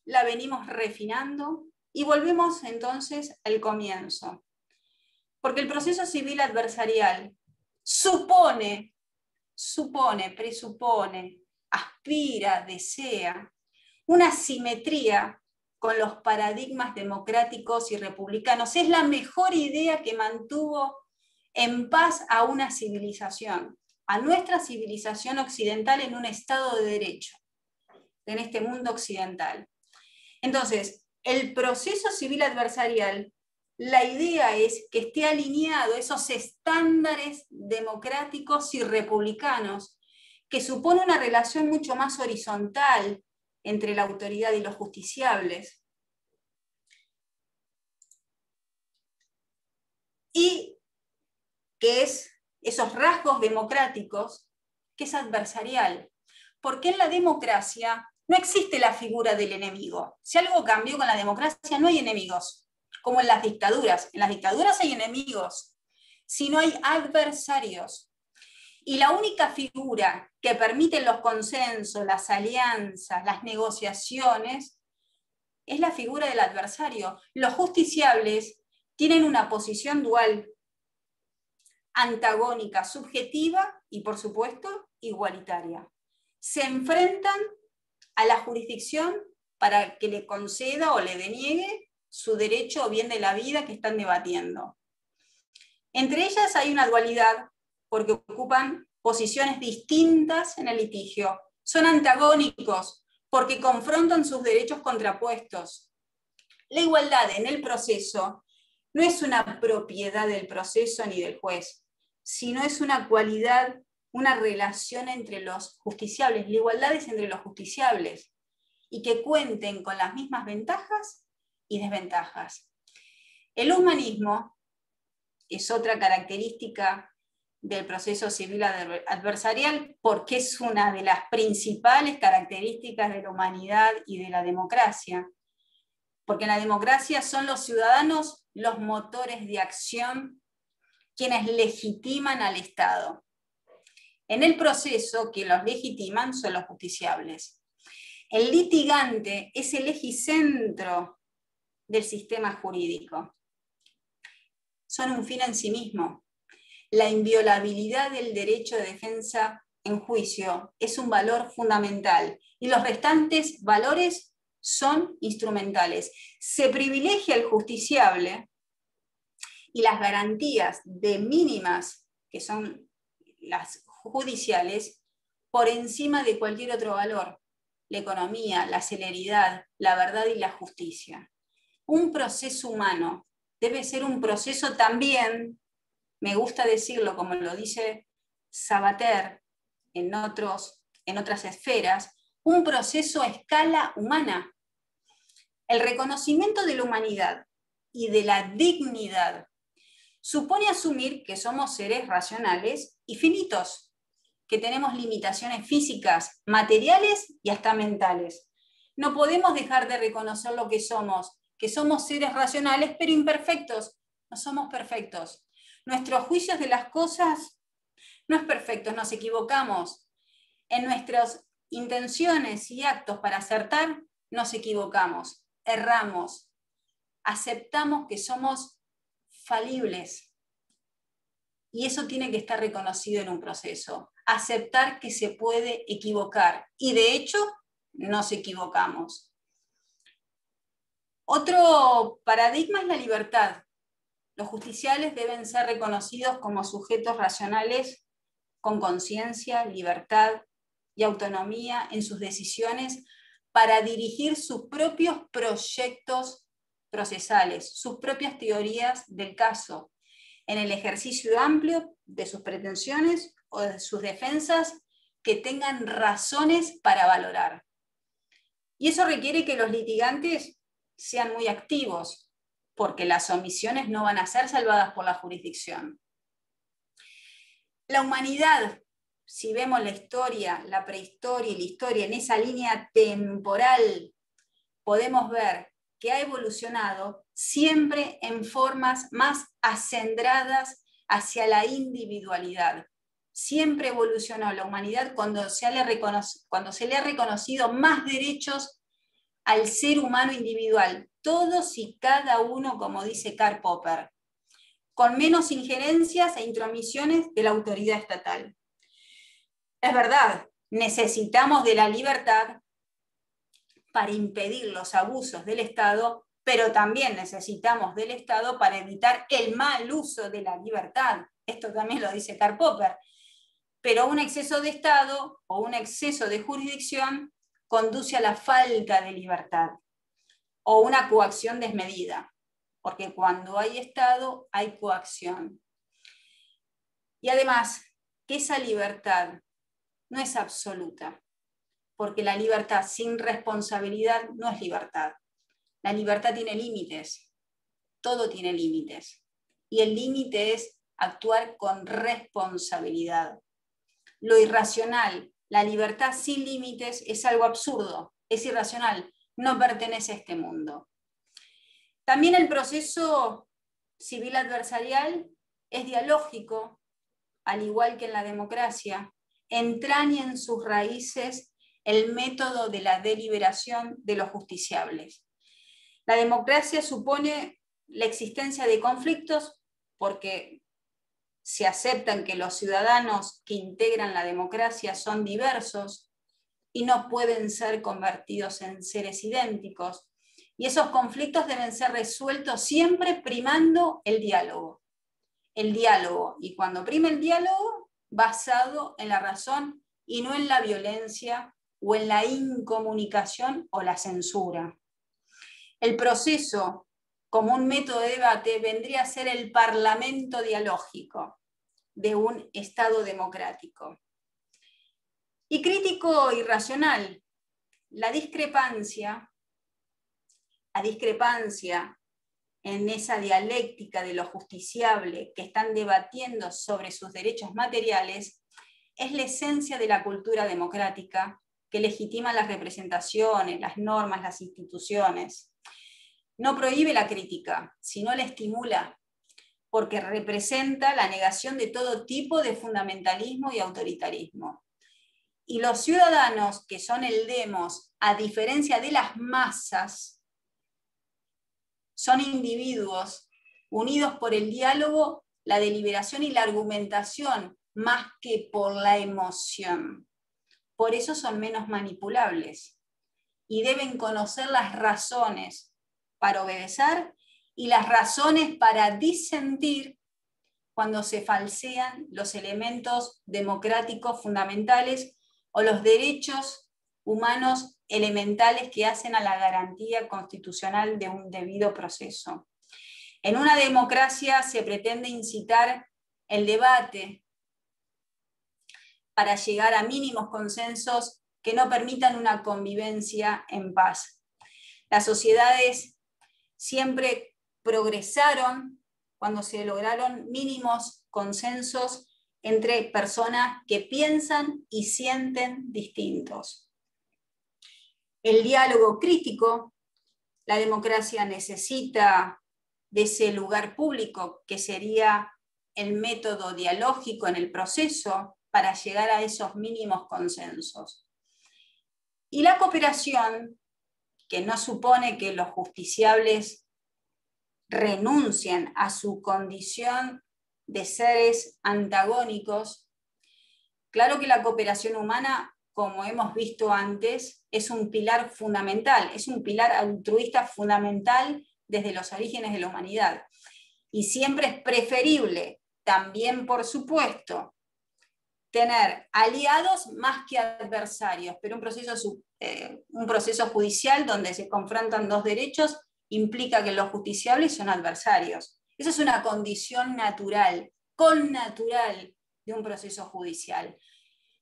la venimos refinando y volvemos entonces al comienzo. Porque el proceso civil adversarial presupone, aspira, desea una simetría con los paradigmas democráticos y republicanos. Es la mejor idea que mantuvo en paz a una civilización, a nuestra civilización occidental en un Estado de Derecho, en este mundo occidental. Entonces, el proceso civil adversarial, la idea es que esté alineado a esos estándares democráticos y republicanos que supone una relación mucho más horizontal entre la autoridad y los justiciables. Y que es esos rasgos democráticos, que es adversarial. Porque en la democracia no existe la figura del enemigo. Si algo cambió con la democracia, no hay enemigos, como en las dictaduras. En las dictaduras hay enemigos, sino hay adversarios. Y la única figura que permite los consensos, las alianzas, las negociaciones, es la figura del adversario. Los justiciables tienen una posición dual, antagónica, subjetiva y, por supuesto, igualitaria. Se enfrentan a la jurisdicción para que le conceda o le deniegue su derecho o bien de la vida que están debatiendo. Entre ellas hay una dualidad porque ocupan posiciones distintas en el litigio. Son antagónicos porque confrontan sus derechos contrapuestos. La igualdad en el proceso no es una propiedad del proceso ni del juez, sino es una cualidad, una relación entre los justiciables. La igualdad es entre los justiciables y que cuenten con las mismas ventajas y desventajas. El humanismo es otra característica del proceso civil adversarial porque es una de las principales características de la humanidad y de la democracia. Porque en la democracia son los ciudadanos los motores de acción quienes legitiman al Estado. En el proceso, quienes los legitiman son los justiciables. El litigante es el epicentro del sistema jurídico. Son un fin en sí mismo. La inviolabilidad del derecho de defensa en juicio es un valor fundamental y los restantes valores son instrumentales. Se privilegia el justiciable y las garantías de mínimas, que son las judiciales, por encima de cualquier otro valor. La economía, la celeridad, la verdad y la justicia. Un proceso humano debe ser un proceso también, me gusta decirlo como lo dice Sabater en otras esferas, un proceso a escala humana. El reconocimiento de la humanidad y de la dignidad supone asumir que somos seres racionales y finitos, que tenemos limitaciones físicas, materiales y hasta mentales. No podemos dejar de reconocer lo que somos seres racionales pero imperfectos. No somos perfectos. Nuestros juicios de las cosas no es perfecto, nos equivocamos. En nuestras intenciones y actos para acertar, nos equivocamos, erramos, aceptamos que somos falibles. Y eso tiene que estar reconocido en un proceso. Aceptar que se puede equivocar. Y de hecho, nos equivocamos. Otro paradigma es la libertad. Los justiciables deben ser reconocidos como sujetos racionales con conciencia, libertad y autonomía en sus decisiones para dirigir sus propios proyectos procesales, sus propias teorías del caso, en el ejercicio amplio de sus pretensiones o de sus defensas que tengan razones para valorar. Y eso requiere que los litigantes sean muy activos, porque las omisiones no van a ser salvadas por la jurisdicción. La humanidad, si vemos la historia, la prehistoria y la historia en esa línea temporal, podemos ver que ha evolucionado siempre en formas más acendradas hacia la individualidad. Siempre evolucionó la humanidad cuando se le ha reconocido más derechos al ser humano individual, todos y cada uno, como dice Karl Popper, con menos injerencias e intromisiones de la autoridad estatal. Es verdad, necesitamos de la libertad para impedir los abusos del Estado, pero también necesitamos del Estado para evitar el mal uso de la libertad. Esto también lo dice Karl Popper. Pero un exceso de Estado o un exceso de jurisdicción conduce a la falta de libertad o una coacción desmedida, porque cuando hay Estado hay coacción. Y además, que esa libertad no es absoluta, porque la libertad sin responsabilidad no es libertad. La libertad tiene límites, todo tiene límites, y el límite es actuar con responsabilidad. Lo irracional, la libertad sin límites, es algo absurdo, es irracional, no pertenece a este mundo. También el proceso civil adversarial es dialógico, al igual que en la democracia, entraña en sus raíces el método de la deliberación de los justiciables. La democracia supone la existencia de conflictos porque se aceptan que los ciudadanos que integran la democracia son diversos y no pueden ser convertidos en seres idénticos. Y esos conflictos deben ser resueltos siempre primando el diálogo. El diálogo, y cuando prime el diálogo, basado en la razón y no en la violencia o en la incomunicación o la censura. El proceso, como un método de debate, vendría a ser el parlamento dialógico de un Estado democrático. Y crítico y racional, la discrepancia en esa dialéctica de lo justiciable que están debatiendo sobre sus derechos materiales, es la esencia de la cultura democrática que legitima las representaciones, las normas, las instituciones. No prohíbe la crítica, sino la estimula, porque representa la negación de todo tipo de fundamentalismo y autoritarismo. Y los ciudadanos, que son el demos, a diferencia de las masas, son individuos unidos por el diálogo, la deliberación y la argumentación, más que por la emoción. Por eso son menos manipulables y deben conocer las razones para obedecer y las razones para disentir cuando se falsean los elementos democráticos fundamentales o los derechos humanos elementales que hacen a la garantía constitucional de un debido proceso. En una democracia se pretende incitar el debate para llegar a mínimos consensos que no permitan una convivencia en paz. Las sociedades siempre progresaron cuando se lograron mínimos consensos entre personas que piensan y sienten distintos. El diálogo crítico, la democracia necesita de ese lugar público que sería el método dialógico en el proceso para llegar a esos mínimos consensos. Y la cooperación, que no supone que los justiciables renuncien a su condición de seres antagónicos. Claro que la cooperación humana, como hemos visto antes, es un pilar fundamental, es un pilar altruista fundamental desde los orígenes de la humanidad. Y siempre es preferible, también por supuesto, tener aliados más que adversarios, pero un proceso judicial donde se confrontan dos derechos implica que los justiciables son adversarios. Esa es una condición natural, connatural de un proceso judicial.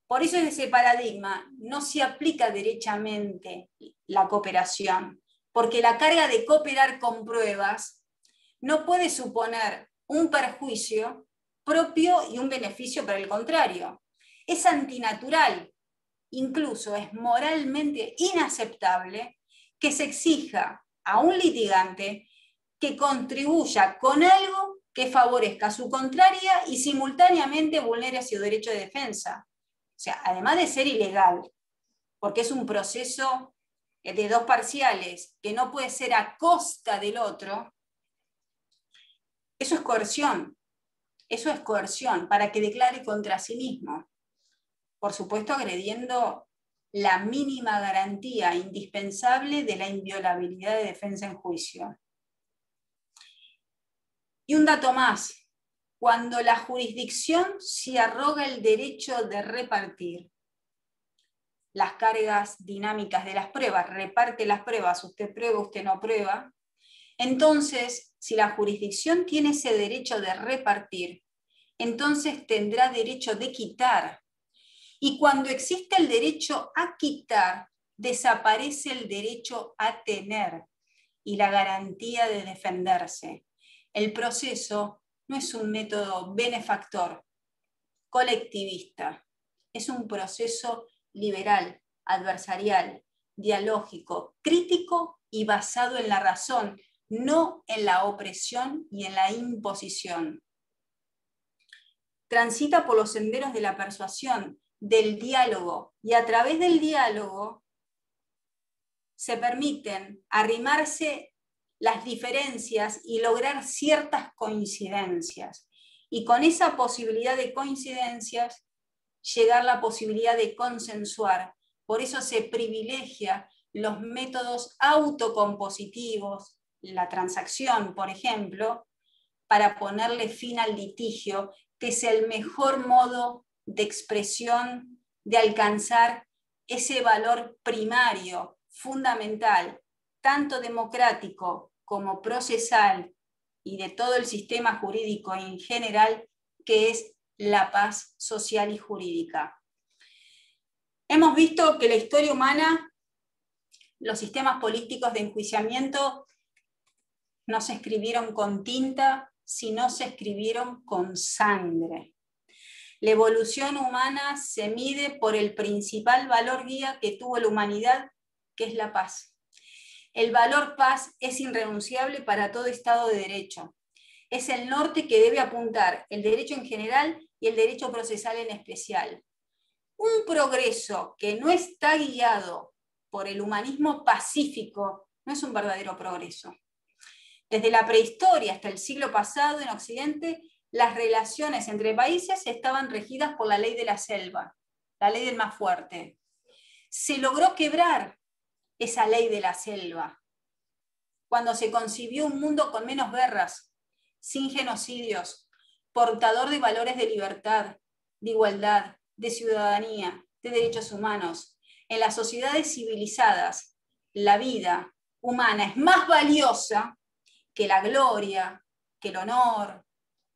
Por eso en ese paradigma no se aplica derechamente la cooperación, porque la carga de cooperar con pruebas no puede suponer un perjuicio propio y un beneficio para el contrario. Es antinatural, incluso es moralmente inaceptable que se exija a un litigante que contribuya con algo que favorezca a su contraria y simultáneamente vulnere su derecho de defensa. O sea, además de ser ilegal, porque es un proceso de dos parciales que no puede ser a costa del otro, eso es coerción. Eso es coerción para que declare contra sí mismo. Por supuesto, agrediendo la mínima garantía indispensable de la inviolabilidad de defensa en juicio. Y un dato más, cuando la jurisdicción se arroga el derecho de repartir las cargas dinámicas de las pruebas, reparte las pruebas, usted prueba, usted no prueba, entonces, si la jurisdicción tiene ese derecho de repartir, entonces tendrá derecho de quitar. Y cuando existe el derecho a quitar, desaparece el derecho a tener y la garantía de defenderse. El proceso no es un método benefactor, colectivista, es un proceso liberal, adversarial, dialógico, crítico y basado en la razón, no en la opresión y en la imposición. Transita por los senderos de la persuasión, del diálogo, y a través del diálogo se permiten arrimarse las diferencias y lograr ciertas coincidencias. Y con esa posibilidad de coincidencias, llegar la posibilidad de consensuar. Por eso se privilegia los métodos autocompositivos, la transacción, por ejemplo, para ponerle fin al litigio, que es el mejor modo de expresión, de alcanzar ese valor primario, fundamental, tanto democrático como procesal y de todo el sistema jurídico en general, que es la paz social y jurídica. Hemos visto que la historia humana, los sistemas políticos de enjuiciamiento, no se escribieron con tinta, sino se escribieron con sangre. La evolución humana se mide por el principal valor guía que tuvo la humanidad, que es la paz. El valor paz es irrenunciable para todo Estado de Derecho. Es el norte que debe apuntar el derecho en general y el derecho procesal en especial. Un progreso que no está guiado por el humanismo pacífico no es un verdadero progreso. Desde la prehistoria hasta el siglo pasado en Occidente, las relaciones entre países estaban regidas por la ley de la selva, la ley del más fuerte. Se logró quebrar esa ley de la selva cuando se concibió un mundo con menos guerras, sin genocidios, portador de valores de libertad, de igualdad, de ciudadanía, de derechos humanos. En las sociedades civilizadas, la vida humana es más valiosa que la gloria, que el honor,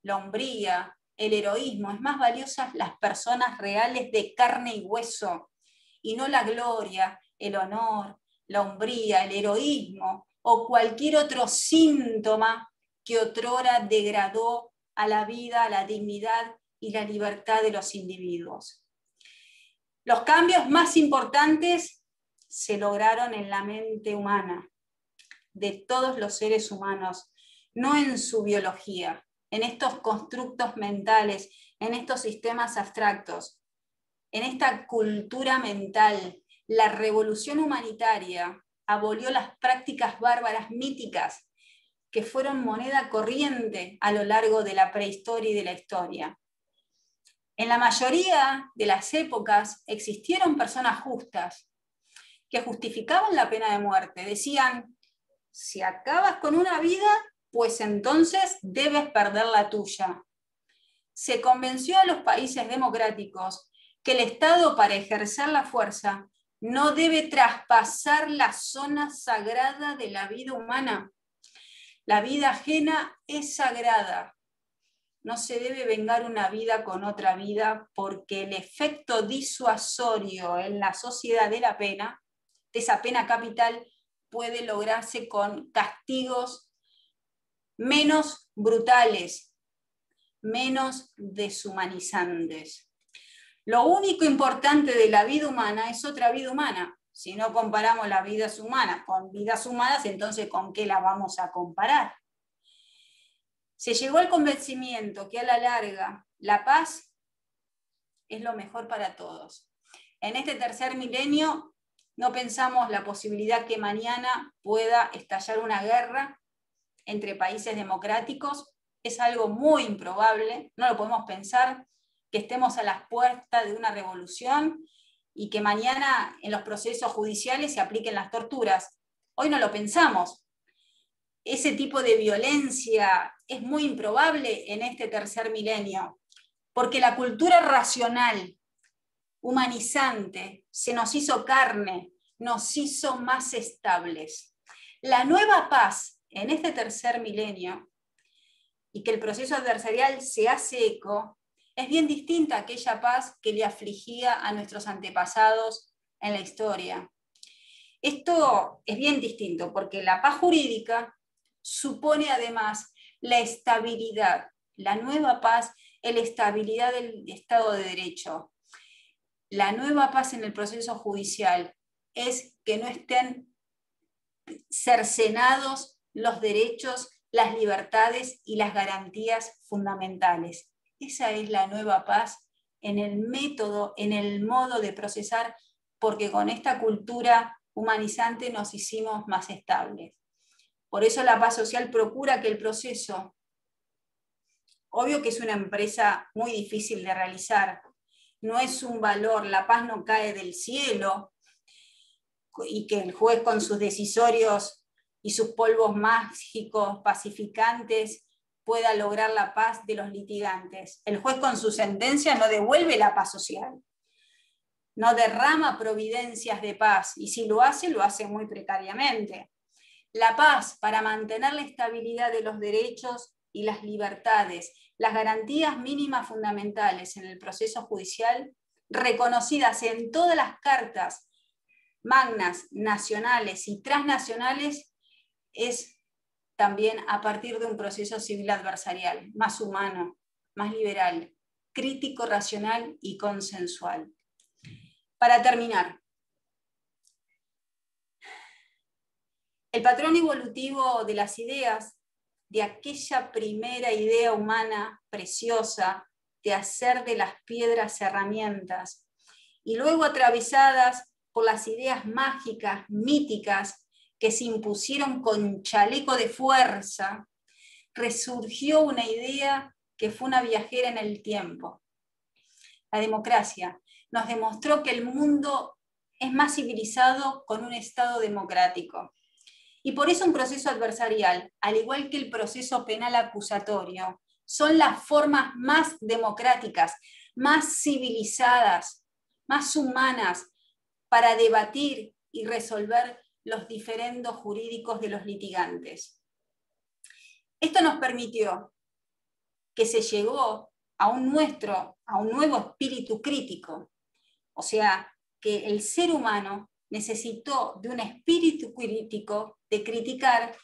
la hombría, el heroísmo. Es más valiosas las personas reales de carne y hueso, y no la gloria, el honor, la hombría, el heroísmo o cualquier otro síntoma que otrora degradó a la vida, a la dignidad y la libertad de los individuos. Los cambios más importantes se lograron en la mente humana, de todos los seres humanos, no en su biología, en estos constructos mentales, en estos sistemas abstractos, en esta cultura mental. La revolución humanitaria abolió las prácticas bárbaras míticas que fueron moneda corriente a lo largo de la prehistoria y de la historia. En la mayoría de las épocas existieron personas justas que justificaban la pena de muerte. Decían, si acabas con una vida, pues entonces debes perder la tuya. Se convenció a los países democráticos que el Estado, para ejercer la fuerza, no debe traspasar la zona sagrada de la vida humana. La vida ajena es sagrada. No se debe vengar una vida con otra vida, porque el efecto disuasorio en la sociedad de la pena, de esa pena capital, puede lograrse con castigos menos brutales, menos deshumanizantes. Lo único importante de la vida humana es otra vida humana. Si no comparamos las vidas humanas con vidas humanas, entonces ¿con qué la vamos a comparar? Se llegó al convencimiento que a la larga la paz es lo mejor para todos. En este tercer milenio no pensamos la posibilidad que mañana pueda estallar una guerra entre países democráticos. Es algo muy improbable, no lo podemos pensar, que estemos a las puertas de una revolución y que mañana en los procesos judiciales se apliquen las torturas. Hoy no lo pensamos. Ese tipo de violencia es muy improbable en este tercer milenio, porque la cultura racional, humanizante, se nos hizo carne, nos hizo más estables. La nueva paz en este tercer milenio, y que el proceso adversarial se hace eco, es bien distinta a aquella paz que le afligía a nuestros antepasados en la historia. Esto es bien distinto porque la paz jurídica supone además la estabilidad, la nueva paz, la estabilidad del Estado de Derecho. La nueva paz en el proceso judicial es que no estén cercenados los derechos, las libertades y las garantías fundamentales. Esa es la nueva paz en el método, en el modo de procesar, porque con esta cultura humanizante nos hicimos más estables. Por eso la paz social procura que el proceso, obvio que es una empresa muy difícil de realizar, no es un valor, la paz no cae del cielo, y que el juez con sus decisorios y sus polvos mágicos pacificantes pueda lograr la paz de los litigantes. El juez con su sentencia no devuelve la paz social, no derrama providencias de paz, y si lo hace muy precariamente. La paz, para mantener la estabilidad de los derechos y las libertades, las garantías mínimas fundamentales en el proceso judicial, reconocidas en todas las cartas magnas nacionales y transnacionales, es también a partir de un proceso civil adversarial, más humano, más liberal, crítico, racional y consensual. Para terminar, el patrón evolutivo de las ideas, de aquella primera idea humana preciosa de hacer de las piedras herramientas, y luego atravesadas por las ideas mágicas, míticas, que se impusieron con chaleco de fuerza, resurgió una idea que fue una viajera en el tiempo. La democracia nos demostró que el mundo es más civilizado con un Estado democrático. Y por eso un proceso adversarial, al igual que el proceso penal acusatorio, son las formas más democráticas, más civilizadas, más humanas para debatir y resolver los diferendos jurídicos de los litigantes. Esto nos permitió que se llegó a un nuevo espíritu crítico, o sea, que el ser humano necesitó de un espíritu crítico de criticar,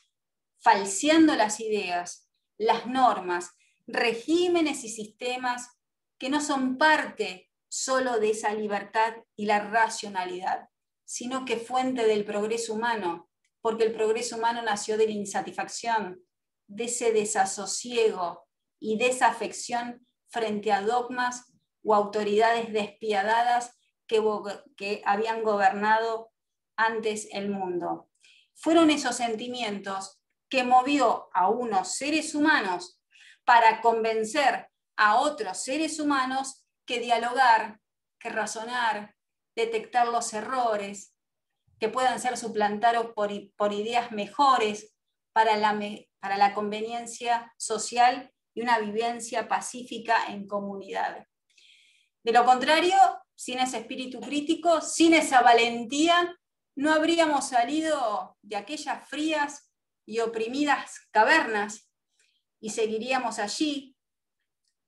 falseando las ideas, las normas, regímenes y sistemas que no son parte solo de esa libertad y la racionalidad, sino que fuente del progreso humano, porque el progreso humano nació de la insatisfacción, de ese desasosiego y desafección frente a dogmas o autoridades despiadadas que habían gobernado antes el mundo. Fueron esos sentimientos que movió a unos seres humanos para convencer a otros seres humanos que dialogar, que razonar, detectar los errores, que puedan ser suplantados por ideas mejores para la conveniencia social y una vivencia pacífica en comunidad. De lo contrario, sin ese espíritu crítico, sin esa valentía, no habríamos salido de aquellas frías y oprimidas cavernas y seguiríamos allí,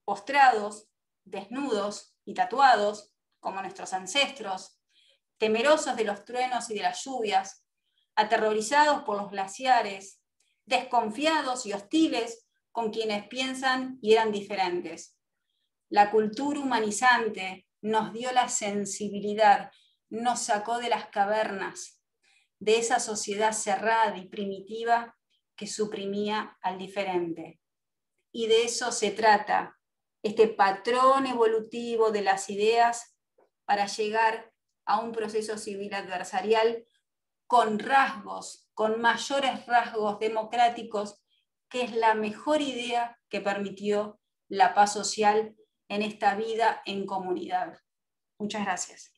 postrados, desnudos y tatuados, como nuestros ancestros, temerosos de los truenos y de las lluvias, aterrorizados por los glaciares, desconfiados y hostiles con quienes piensan y eran diferentes. La cultura humanizante nos dio la sensibilidad, nos sacó de las cavernas, de esa sociedad cerrada y primitiva que suprimía al diferente. Y de eso se trata, este patrón evolutivo de las ideas para llegar a un proceso civil adversarial con rasgos, con mayores rasgos democráticos, que es la mejor idea que permitió la paz social en esta vida en comunidad. Muchas gracias.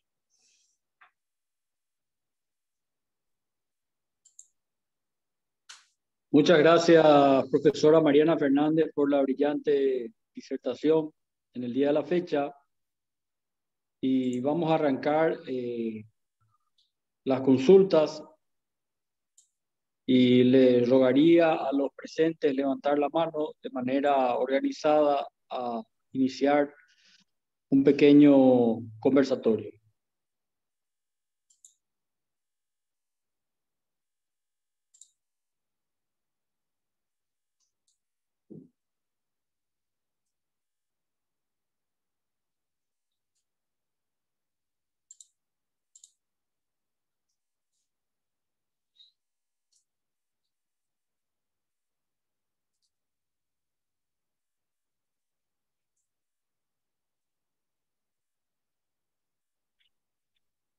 Muchas gracias, profesora Mariana Fernández, por la brillante disertación en el día de la fecha. Y vamos a arrancar las consultas. Y le rogaría a los presentes levantar la mano de manera organizada a iniciar un pequeño conversatorio.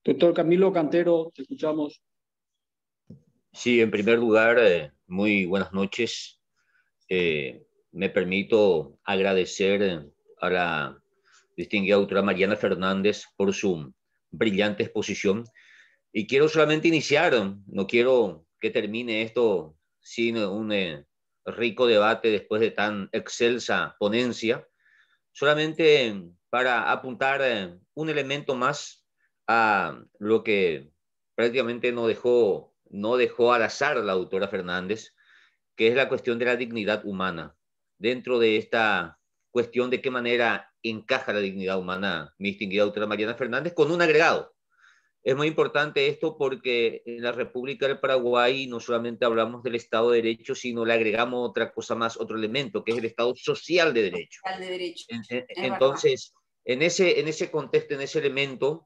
Doctor Camilo Cantero, te escuchamos. Sí, en primer lugar, muy buenas noches. Me permito agradecer a la distinguida doctora Mariana Fernández por su brillante exposición. Y quiero solamente iniciar, no quiero que termine esto sin un rico debate después de tan excelsa ponencia, solamente para apuntar un elemento más a lo que prácticamente no dejó al azar la doctora Fernández, que es la cuestión de la dignidad humana. Dentro de esta cuestión de qué manera encaja la dignidad humana, mi distinguida doctora Mariana Fernández, con un agregado. Es muy importante esto porque en la República del Paraguay no solamente hablamos del Estado de Derecho, sino le agregamos otra cosa más, otro elemento, que es el Estado social de derecho. Entonces, en ese contexto, en ese elemento,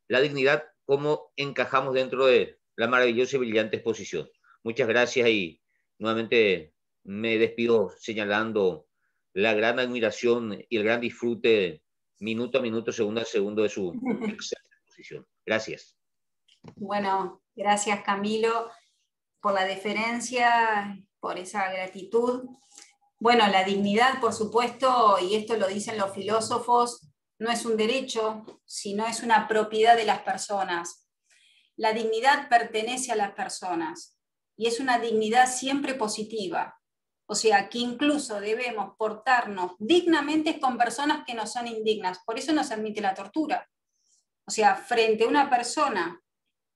la dignidad, cómo encajamos dentro de la maravillosa y brillante exposición. Muchas gracias y nuevamente me despido señalando la gran admiración y el gran disfrute minuto a minuto, segundo a segundo de su excelente exposición. Gracias. Bueno, gracias Camilo por la deferencia, por esa gratitud. Bueno, la dignidad, por supuesto, y esto lo dicen los filósofos, no es un derecho, sino es una propiedad de las personas. La dignidad pertenece a las personas y es una dignidad siempre positiva. O sea, que incluso debemos portarnos dignamente con personas que no son indignas. Por eso no se admite la tortura. O sea, frente a una persona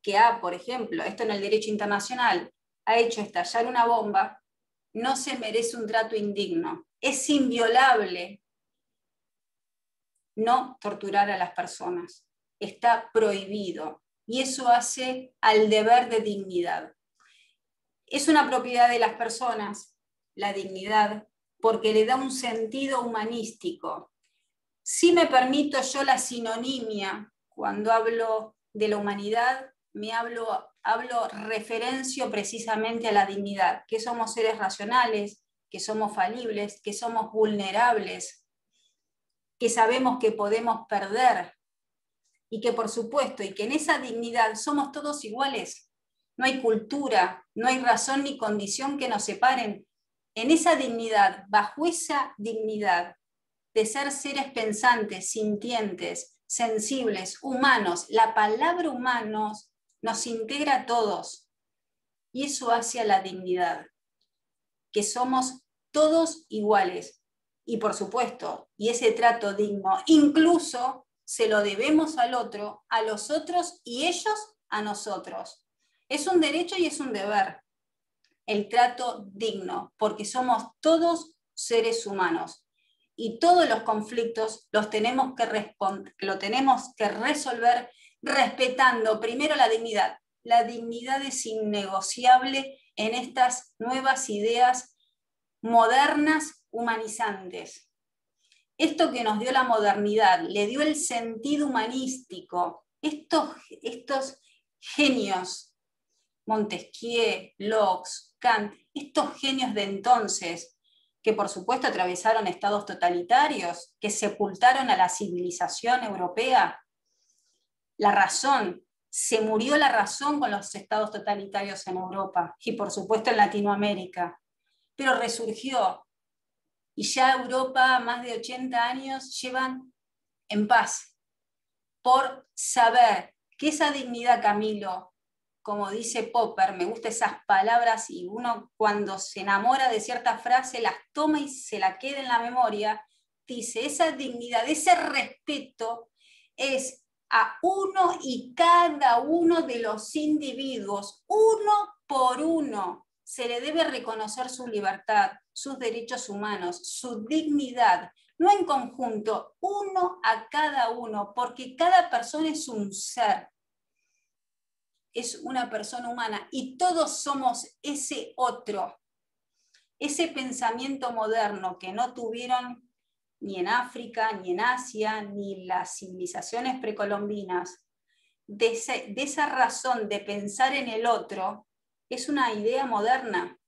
que ha, por ejemplo, esto en el derecho internacional, ha hecho estallar una bomba, no se merece un trato indigno. Es inviolable no torturar a las personas. Está prohibido. Y eso hace al deber de dignidad. Es una propiedad de las personas, la dignidad, porque le da un sentido humanístico. Si me permito yo la sinonimia, cuando hablo de la humanidad, referencio precisamente a la dignidad, que somos seres racionales, que somos falibles, que somos vulnerables, que sabemos que podemos perder y que por supuesto, y que en esa dignidad somos todos iguales. No hay cultura, no hay razón ni condición que nos separen. En esa dignidad, bajo esa dignidad de ser seres pensantes, sintientes, sensibles, humanos, la palabra humanos nos integra a todos. Y eso hace a la dignidad, que somos todos iguales. Y por supuesto, y ese trato digno, incluso se lo debemos al otro, a los otros y ellos a nosotros. Es un derecho y es un deber, el trato digno, porque somos todos seres humanos. Y todos los conflictos lo tenemos que resolver respetando primero la dignidad. La dignidad es innegociable en estas nuevas ideas modernas, humanizantes. Esto que nos dio la modernidad, le dio el sentido humanístico. Estos genios, Montesquieu, Locke, Kant, estos genios de entonces, que por supuesto atravesaron estados totalitarios, que sepultaron a la civilización europea, la razón, se murió la razón con los estados totalitarios en Europa y por supuesto en Latinoamérica, pero resurgió y ya Europa, más de 80 años, llevan en paz por saber que esa dignidad, Camilo, como dice Popper, me gustan esas palabras y uno cuando se enamora de cierta frase las toma y se la queda en la memoria, dice, esa dignidad, ese respeto es a uno y cada uno de los individuos, uno por uno, se le debe reconocer su libertad, sus derechos humanos, su dignidad, no en conjunto, uno a cada uno, porque cada persona es un ser, es una persona humana y todos somos ese otro, ese pensamiento moderno que no tuvieron ni en África, ni en Asia, ni las civilizaciones precolombinas, de esa razón de pensar en el otro, es una idea moderna.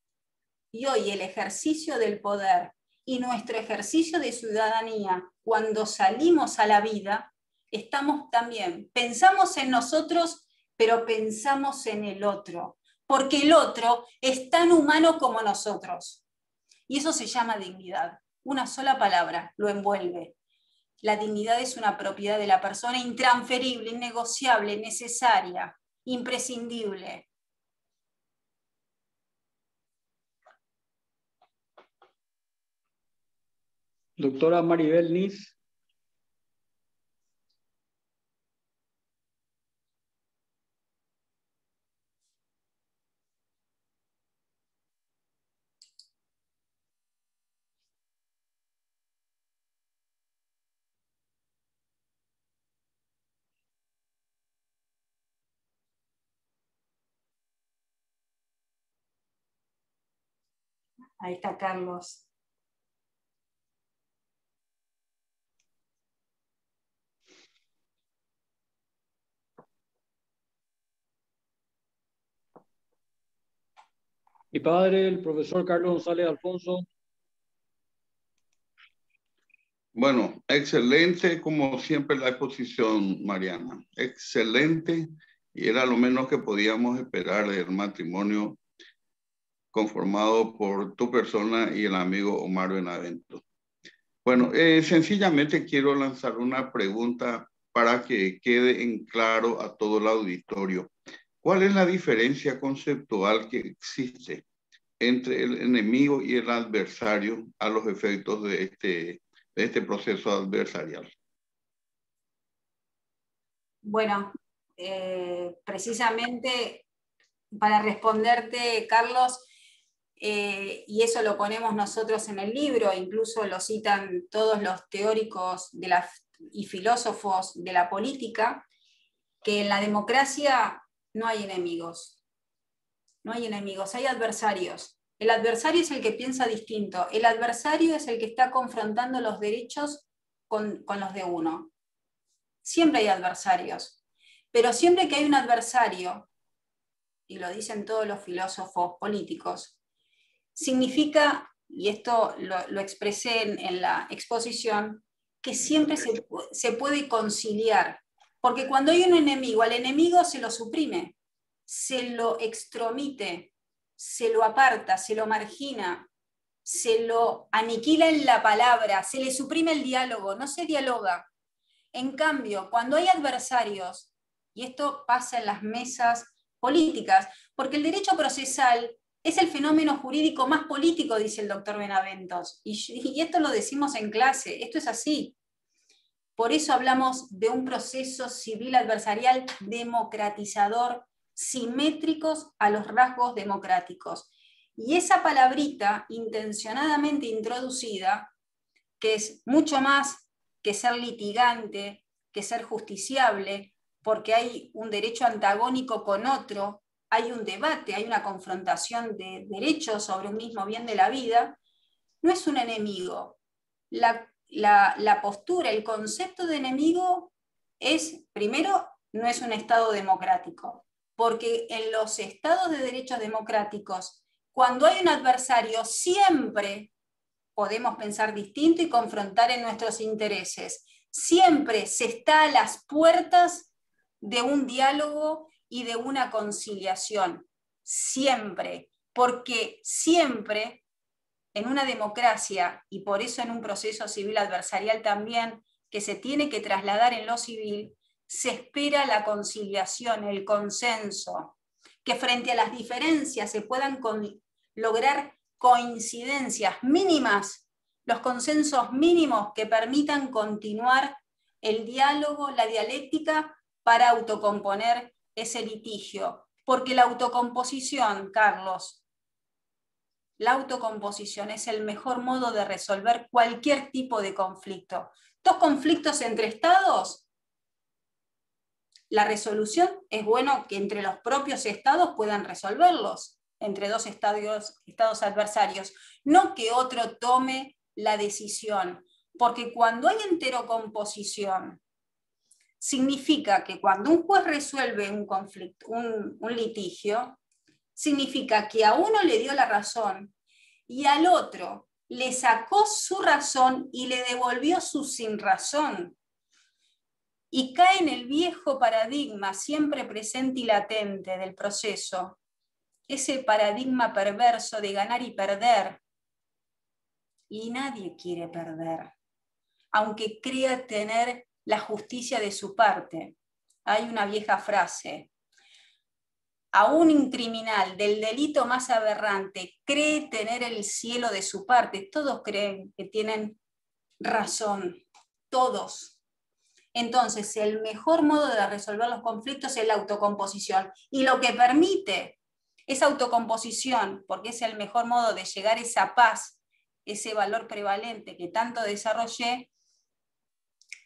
Y hoy el ejercicio del poder y nuestro ejercicio de ciudadanía, cuando salimos a la vida, estamos también, pensamos en nosotros, pero pensamos en el otro, porque el otro es tan humano como nosotros. Y eso se llama dignidad. Una sola palabra lo envuelve. La dignidad es una propiedad de la persona intransferible, innegociable, necesaria, imprescindible. Doctora Maribel Nis. Ahí está Carlos. Mi padre, el profesor Carlos González Alfonso. Bueno, excelente como siempre la exposición, Mariana. Excelente, y era lo menos que podíamos esperar del matrimonio conformado por tu persona y el amigo Omar Benavento. Bueno, sencillamente quiero lanzar una pregunta para que quede en claro a todo el auditorio. ¿Cuál es la diferencia conceptual que existe entre el enemigo y el adversario a los efectos de este proceso adversarial? Bueno, precisamente para responderte, Carlos, y eso lo ponemos nosotros en el libro, incluso lo citan todos los teóricos y filósofos de la política, que en la democracia no hay enemigos. No hay enemigos, hay adversarios. El adversario es el que piensa distinto. El adversario es el que está confrontando los derechos con los de uno. Siempre hay adversarios. Pero siempre que hay un adversario, y lo dicen todos los filósofos políticos, significa, y esto lo expresé en la exposición, que siempre se puede conciliar. Porque cuando hay un enemigo, al enemigo se lo suprime, se lo extromite, se lo aparta, se lo margina, se lo aniquila en la palabra, se le suprime el diálogo, no se dialoga. En cambio, cuando hay adversarios, y esto pasa en las mesas políticas, porque el derecho procesal es el fenómeno jurídico más político, dice el doctor Benaventos, y esto lo decimos en clase, esto es así. Por eso hablamos de un proceso civil adversarial democratizador, simétricos a los rasgos democráticos. Y esa palabrita intencionadamente introducida, que es mucho más que ser litigante, que ser justiciable, porque hay un derecho antagónico con otro, hay un debate, hay una confrontación de derechos sobre un mismo bien de la vida, no es un enemigo. La postura, el concepto de enemigo es, primero, no es un Estado democrático, porque en los estados de derechos democráticos, cuando hay un adversario, siempre podemos pensar distinto y confrontar en nuestros intereses. Siempre se está a las puertas de un diálogo y de una conciliación. Siempre, porque siempre en una democracia, y por eso en un proceso civil adversarial también, que se tiene que trasladar en lo civil, se espera la conciliación, el consenso, que frente a las diferencias se puedan lograr coincidencias mínimas, los consensos mínimos que permitan continuar el diálogo, la dialéctica, para autocomponer ese litigio. Porque la autocomposición, Carlos, la autocomposición es el mejor modo de resolver cualquier tipo de conflicto. Dos conflictos entre estados, la resolución es bueno que entre los propios estados puedan resolverlos, entre dos estados adversarios, no que otro tome la decisión, porque cuando hay enterocomposición, significa que cuando un juez resuelve un conflicto, un litigio, significa que a uno le dio la razón y al otro le sacó su razón y le devolvió su sinrazón. Y cae en el viejo paradigma siempre presente y latente del proceso, ese paradigma perverso de ganar y perder. Y nadie quiere perder, aunque crea tener la justicia de su parte. Hay una vieja frase: aún un criminal del delito más aberrante cree tener el cielo de su parte. Todos creen que tienen razón, todos. Entonces, el mejor modo de resolver los conflictos es la autocomposición. Y lo que permite esa autocomposición, porque es el mejor modo de llegar a esa paz, ese valor prevalente que tanto desarrollé,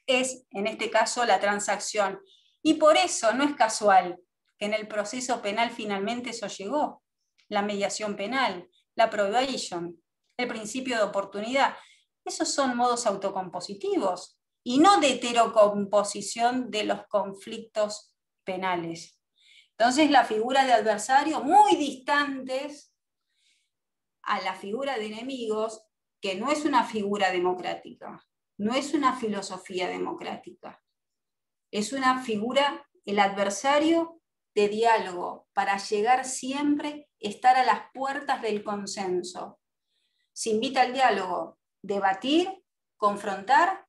es, en este caso, la transacción. Y por eso no es casual que en el proceso penal finalmente eso llegó. La mediación penal, la probation, el principio de oportunidad. Esos son modos autocompositivos y no de heterocomposición de los conflictos penales. Entonces la figura de adversario muy distantes a la figura de enemigos, que no es una figura democrática, no es una filosofía democrática, es una figura, el adversario de diálogo, para llegar siempre, estar a las puertas del consenso. Se invita al diálogo, debatir, confrontar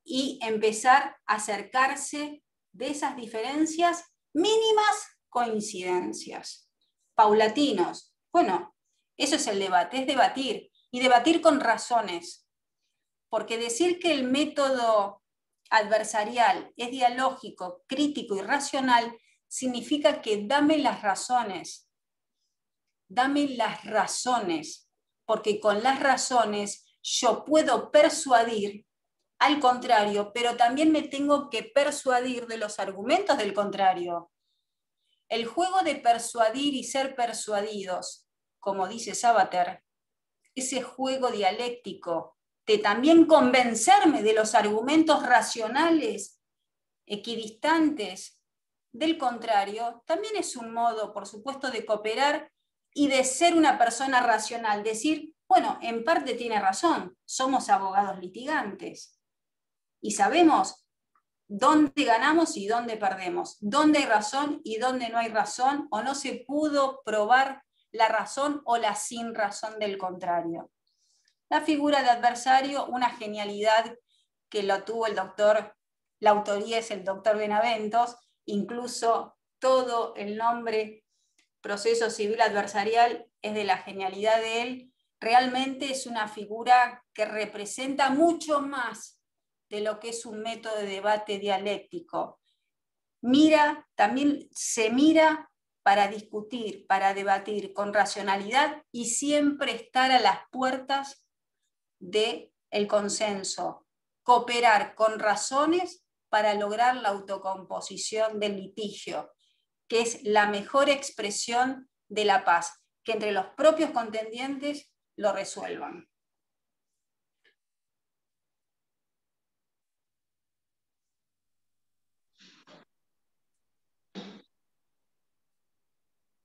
y empezar a acercarse de esas diferencias, mínimas coincidencias, paulatinos. Bueno, eso es el debate, es debatir, y debatir con razones, porque decir que el método adversarial es dialógico, crítico y racional significa que dame las razones, porque con las razones yo puedo persuadir al contrario, pero también me tengo que persuadir de los argumentos del contrario. El juego de persuadir y ser persuadidos, como dice Sabater, ese juego dialéctico de también convencerme de los argumentos racionales, equidistantes del contrario, también es un modo, por supuesto, de cooperar y de ser una persona racional. Decir, bueno, en parte tiene razón, somos abogados litigantes. Y sabemos dónde ganamos y dónde perdemos, dónde hay razón y dónde no hay razón, o no se pudo probar la razón o la sin razón del contrario. La figura de adversario, una genialidad que lo tuvo el doctor, la autoría es el doctor Benaventos, incluso todo el nombre proceso civil adversarial es de la genialidad de él. Realmente es una figura que representa mucho más de lo que es un método de debate dialéctico. También se mira para discutir, para debatir con racionalidad y siempre estar a las puertas del consenso. Cooperar con razones para lograr la autocomposición del litigio, que es la mejor expresión de la paz, que entre los propios contendientes lo resuelvan.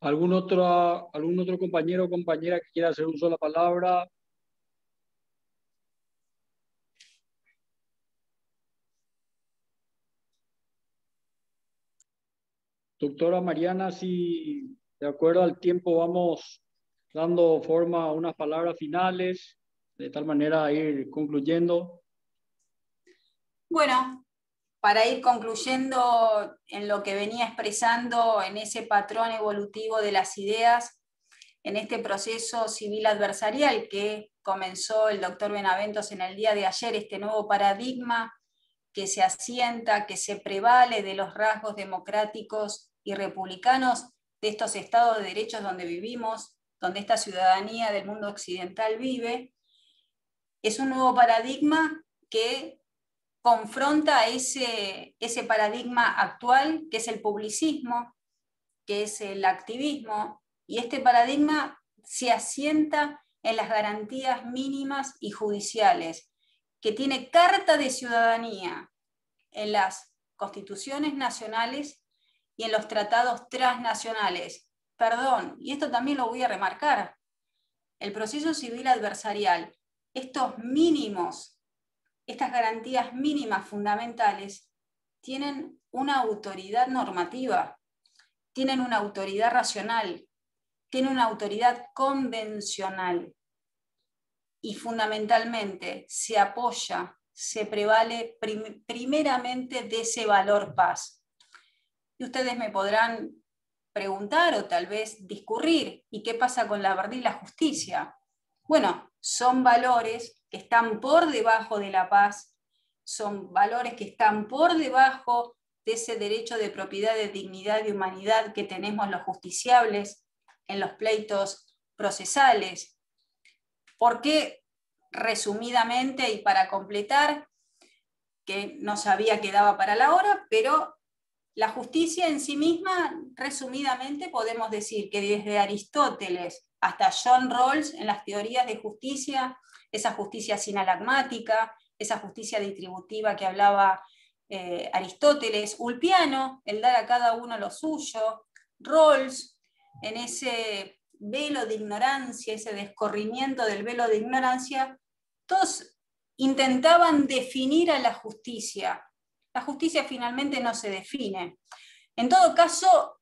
¿Algún otro compañero o compañera que quiera hacer uso de la palabra? Doctora Mariana, si de acuerdo al tiempo vamos dando forma a unas palabras finales, de tal manera a ir concluyendo. Bueno, para ir concluyendo en lo que venía expresando en ese patrón evolutivo de las ideas, en este proceso civil adversarial que comenzó el doctor Benaventos en el día de ayer, este nuevo paradigma que se asienta, que se prevale de los rasgos democráticos y republicanos de estos estados de derechos donde vivimos, donde esta ciudadanía del mundo occidental vive, es un nuevo paradigma que confronta ese paradigma actual, que es el publicismo, que es el activismo, y este paradigma se asienta en las garantías mínimas y judiciales, que tiene carta de ciudadanía en las constituciones nacionales y en los tratados transnacionales. Perdón, y esto también lo voy a remarcar, el proceso civil adversarial, estos mínimos, estas garantías mínimas fundamentales, tienen una autoridad normativa, tienen una autoridad racional, tienen una autoridad convencional y fundamentalmente se apoya, se prevale primeramente de ese valor paz. Y ustedes me podrán preguntar o tal vez discurrir, ¿y qué pasa con la verdad y la justicia? Bueno, son valores que están por debajo de la paz, son valores que están por debajo de ese derecho de propiedad, de dignidad, de humanidad que tenemos los justiciables en los pleitos procesales. Porque, resumidamente y para completar, que no sabía que daba para la hora, pero la justicia en sí misma, resumidamente, podemos decir que desde Aristóteles hasta John Rawls en las teorías de justicia, esa justicia sinalagmática, esa justicia distributiva que hablaba Aristóteles, Ulpiano, el dar a cada uno lo suyo, Rawls, en ese velo de ignorancia, ese descorrimiento del velo de ignorancia, todos intentaban definir a la justicia. La justicia finalmente no se define. En todo caso,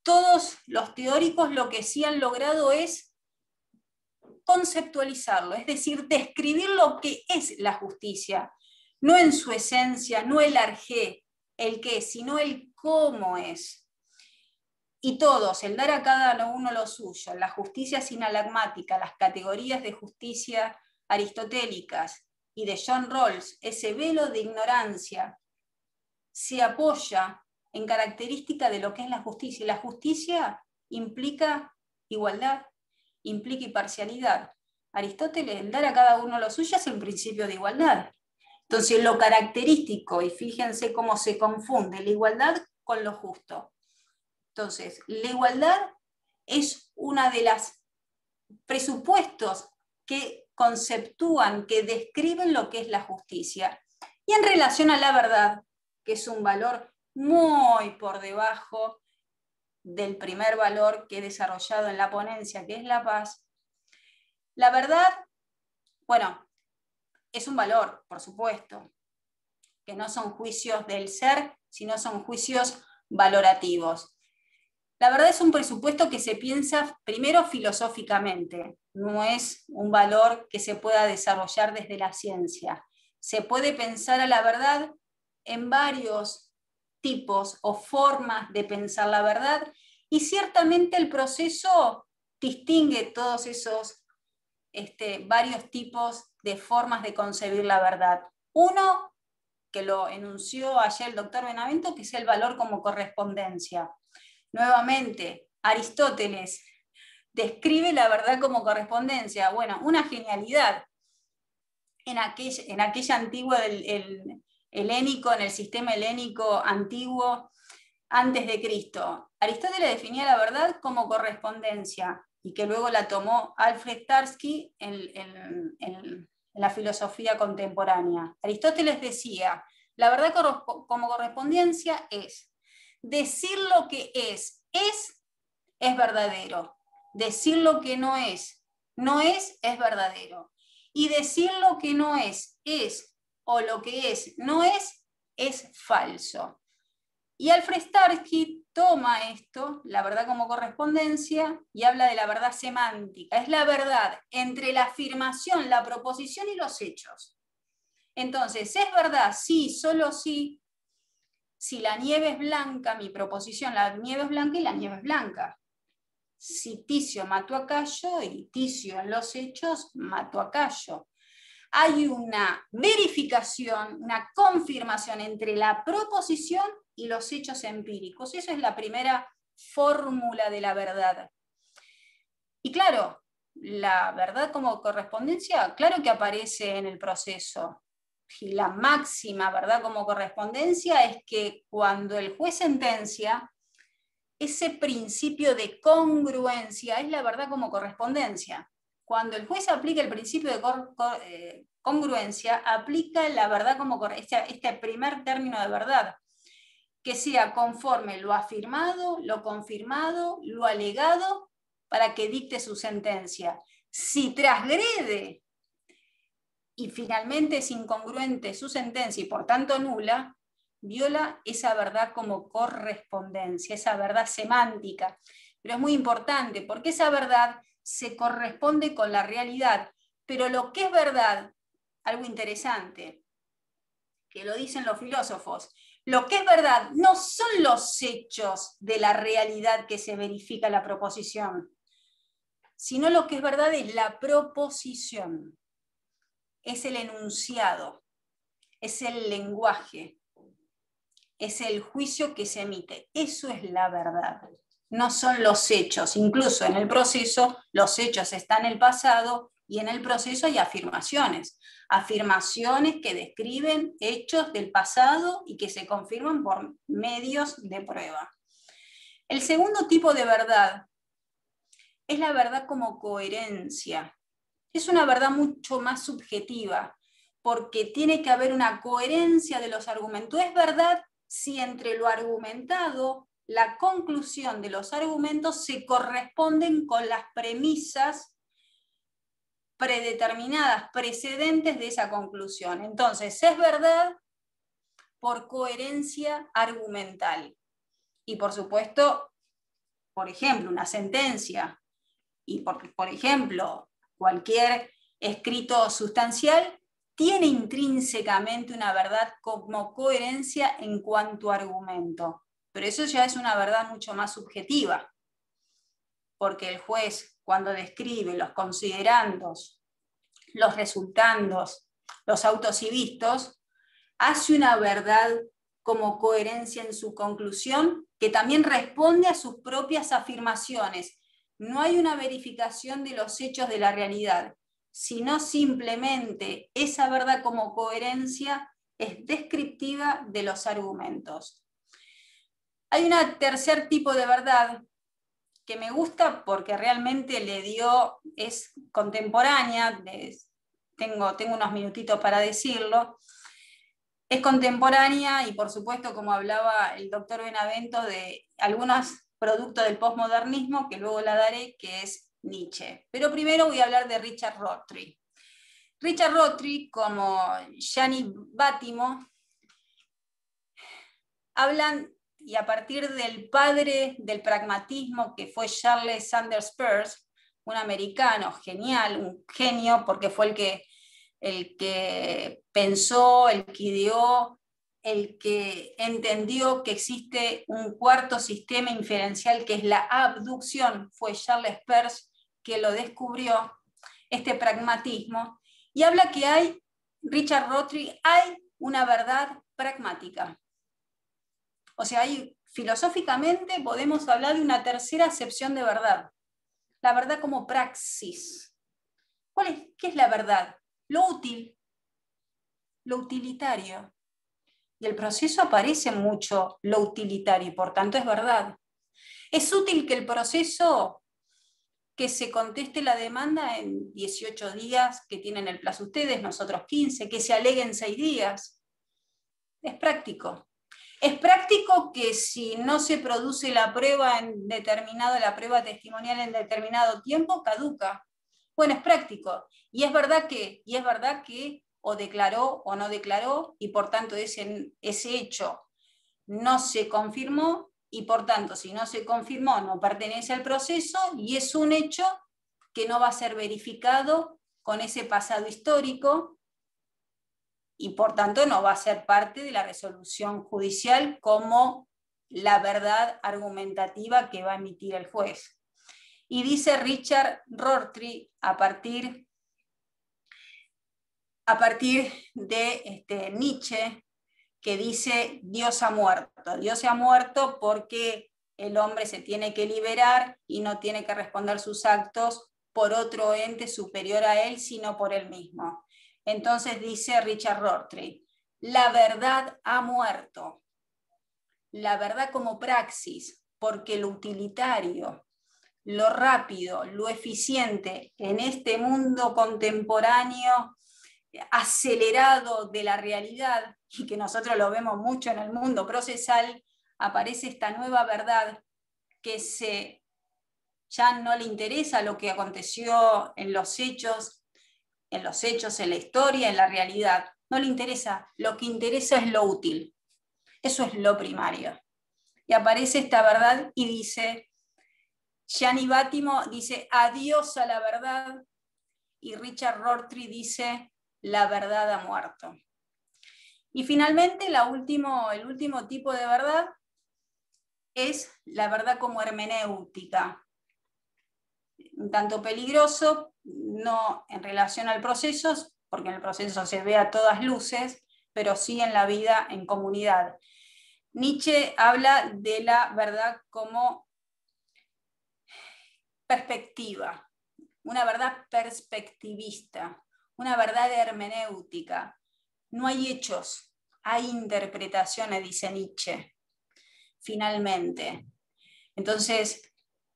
todos los teóricos lo que sí han logrado es conceptualizarlo, es decir, describir lo que es la justicia, no en su esencia, no el arjé, el qué, sino el cómo es. Y todos, el dar a cada uno lo suyo, la justicia sinalagmática, las categorías de justicia aristotélicas y de John Rawls, ese velo de ignorancia, se apoya en característica de lo que es la justicia. Y la justicia implica igualdad, implica imparcialidad. Aristóteles, el dar a cada uno lo suyo, es el principio de igualdad. Entonces, lo característico, y fíjense cómo se confunde la igualdad con lo justo. Entonces, la igualdad es una de las presupuestos que conceptúan, que describen lo que es la justicia. Y en relación a la verdad, que es un valor muy por debajo del primer valor que he desarrollado en la ponencia, que es la paz, la verdad, bueno, es un valor, por supuesto, que no son juicios del ser, sino son juicios valorativos. La verdad es un presupuesto que se piensa primero filosóficamente, no es un valor que se pueda desarrollar desde la ciencia. Se puede pensar a la verdad en varios tipos o formas de pensar la verdad, y ciertamente el proceso distingue todos esos varios tipos de formas de concebir la verdad. Uno, que lo enunció ayer el doctor Benavento, que es el valor como correspondencia. Nuevamente, Aristóteles describe la verdad como correspondencia. Bueno, una genialidad. En aquella antigua helénico, en el sistema helénico antiguo, antes de Cristo, Aristóteles definía la verdad como correspondencia, y que luego la tomó Alfred Tarski en la filosofía contemporánea. Aristóteles decía, la verdad como correspondencia es decir lo que es verdadero. Decir lo que no es verdadero. Y decir lo que no es, o lo que no es falso. Y Alfred Tarski toma esto, la verdad como correspondencia, y habla de la verdad semántica. Es la verdad entre la afirmación, la proposición y los hechos. Entonces, ¿es verdad? Sí, solo sí. Si la nieve es blanca, mi proposición, la nieve es blanca y la nieve es blanca. Si Ticio mató a Cayo y Ticio en los hechos mató a Cayo. Hay una verificación, una confirmación entre la proposición y los hechos empíricos. Esa es la primera fórmula de la verdad. Y claro, la verdad como correspondencia, claro que aparece en el proceso. Y la máxima verdad como correspondencia es que cuando el juez sentencia, ese principio de congruencia es la verdad como correspondencia. Cuando el juez aplica el principio de congruencia, aplica la verdad como este primer término de verdad, que sea conforme lo afirmado, lo confirmado, lo alegado, para que dicte su sentencia. Si transgrede y finalmente es incongruente su sentencia y por tanto nula, viola esa verdad como correspondencia, esa verdad semántica. Pero es muy importante porque esa verdad se corresponde con la realidad. Pero lo que es verdad, algo interesante, que lo dicen los filósofos, lo que es verdad no son los hechos de la realidad que se verifica la proposición, sino lo que es verdad es la proposición, es el enunciado, es el lenguaje, es el juicio que se emite. Eso es la verdad, no son los hechos. Incluso en el proceso los hechos están en el pasado y en el proceso hay afirmaciones. Afirmaciones que describen hechos del pasado y que se confirman por medios de prueba. El segundo tipo de verdad es la verdad como coherencia. Es una verdad mucho más subjetiva, porque tiene que haber una coherencia de los argumentos. Es verdad si entre lo argumentado, la conclusión de los argumentos se corresponden con las premisas predeterminadas, precedentes de esa conclusión. Entonces, es verdad por coherencia argumental. Y por supuesto, por ejemplo, una sentencia, y por ejemplo, cualquier escrito sustancial, tiene intrínsecamente una verdad como coherencia en cuanto a argumento. Pero eso ya es una verdad mucho más subjetiva, porque el juez, cuando describe los considerandos, los resultandos, los autos y vistos, hace una verdad como coherencia en su conclusión, que también responde a sus propias afirmaciones. No hay una verificación de los hechos de la realidad, sino simplemente esa verdad como coherencia es descriptiva de los argumentos. Hay un tercer tipo de verdad que me gusta porque realmente es contemporánea, tengo unos minutitos para decirlo, es contemporánea y por supuesto, como hablaba el doctor Benavento, de algunos productos del posmodernismo, que luego la daré, que es Nietzsche. Pero primero voy a hablar de Richard Rorty. Richard Rorty, como Gianni Battimo, hablan, y a partir del padre del pragmatismo, que fue Charles Sanders Peirce, un americano genial, un genio, porque fue el que pensó, el que ideó, el que entendió que existe un cuarto sistema inferencial que es la abducción, fue Charles Peirce que lo descubrió, este pragmatismo, y habla que hay una verdad pragmática. O sea, filosóficamente podemos hablar de una tercera acepción de verdad, la verdad como praxis. ¿Qué es la verdad? Lo útil, lo utilitario. Y el proceso aparece mucho lo utilitario, y por tanto es verdad. Es útil que el proceso, que se conteste la demanda en 18 días, que tienen el plazo ustedes, nosotros 15, que se alegue en 6 días. Es práctico. Es práctico que si no se produce la prueba la prueba testimonial en determinado tiempo, caduca. Bueno, es práctico. Y es verdad que o declaró o no declaró, y por tanto ese hecho no se confirmó, y por tanto, si no se confirmó, no pertenece al proceso, y es un hecho que no va a ser verificado con ese pasado histórico, y por tanto no va a ser parte de la resolución judicial como la verdad argumentativa que va a emitir el juez. Y dice Richard Rorty, a partir de Nietzsche, que dice Dios ha muerto. Dios ha muerto porque el hombre se tiene que liberar y no tiene que responder sus actos por otro ente superior a él, sino por él mismo. Entonces dice Richard Rorty, la verdad ha muerto. La verdad como praxis, porque lo utilitario, lo rápido, lo eficiente en este mundo contemporáneo acelerado de la realidad, y que nosotros lo vemos mucho en el mundo procesal, aparece esta nueva verdad que ya no le interesa lo que aconteció en los hechos, en la historia, en la realidad. No le interesa, lo que interesa es lo útil. Eso es lo primario. Y aparece esta verdad y dice, Gianni Bátimo dice, adiós a la verdad, y Richard Rorty dice, la verdad ha muerto. Y finalmente, el último tipo de verdad es la verdad como hermenéutica. Un tanto peligroso, no en relación al proceso, porque en el proceso se ve a todas luces, pero sí en la vida en comunidad. Nietzsche habla de la verdad como perspectiva, una verdad perspectivista, una verdad hermenéutica. No hay hechos, hay interpretaciones, dice Nietzsche, finalmente. Entonces,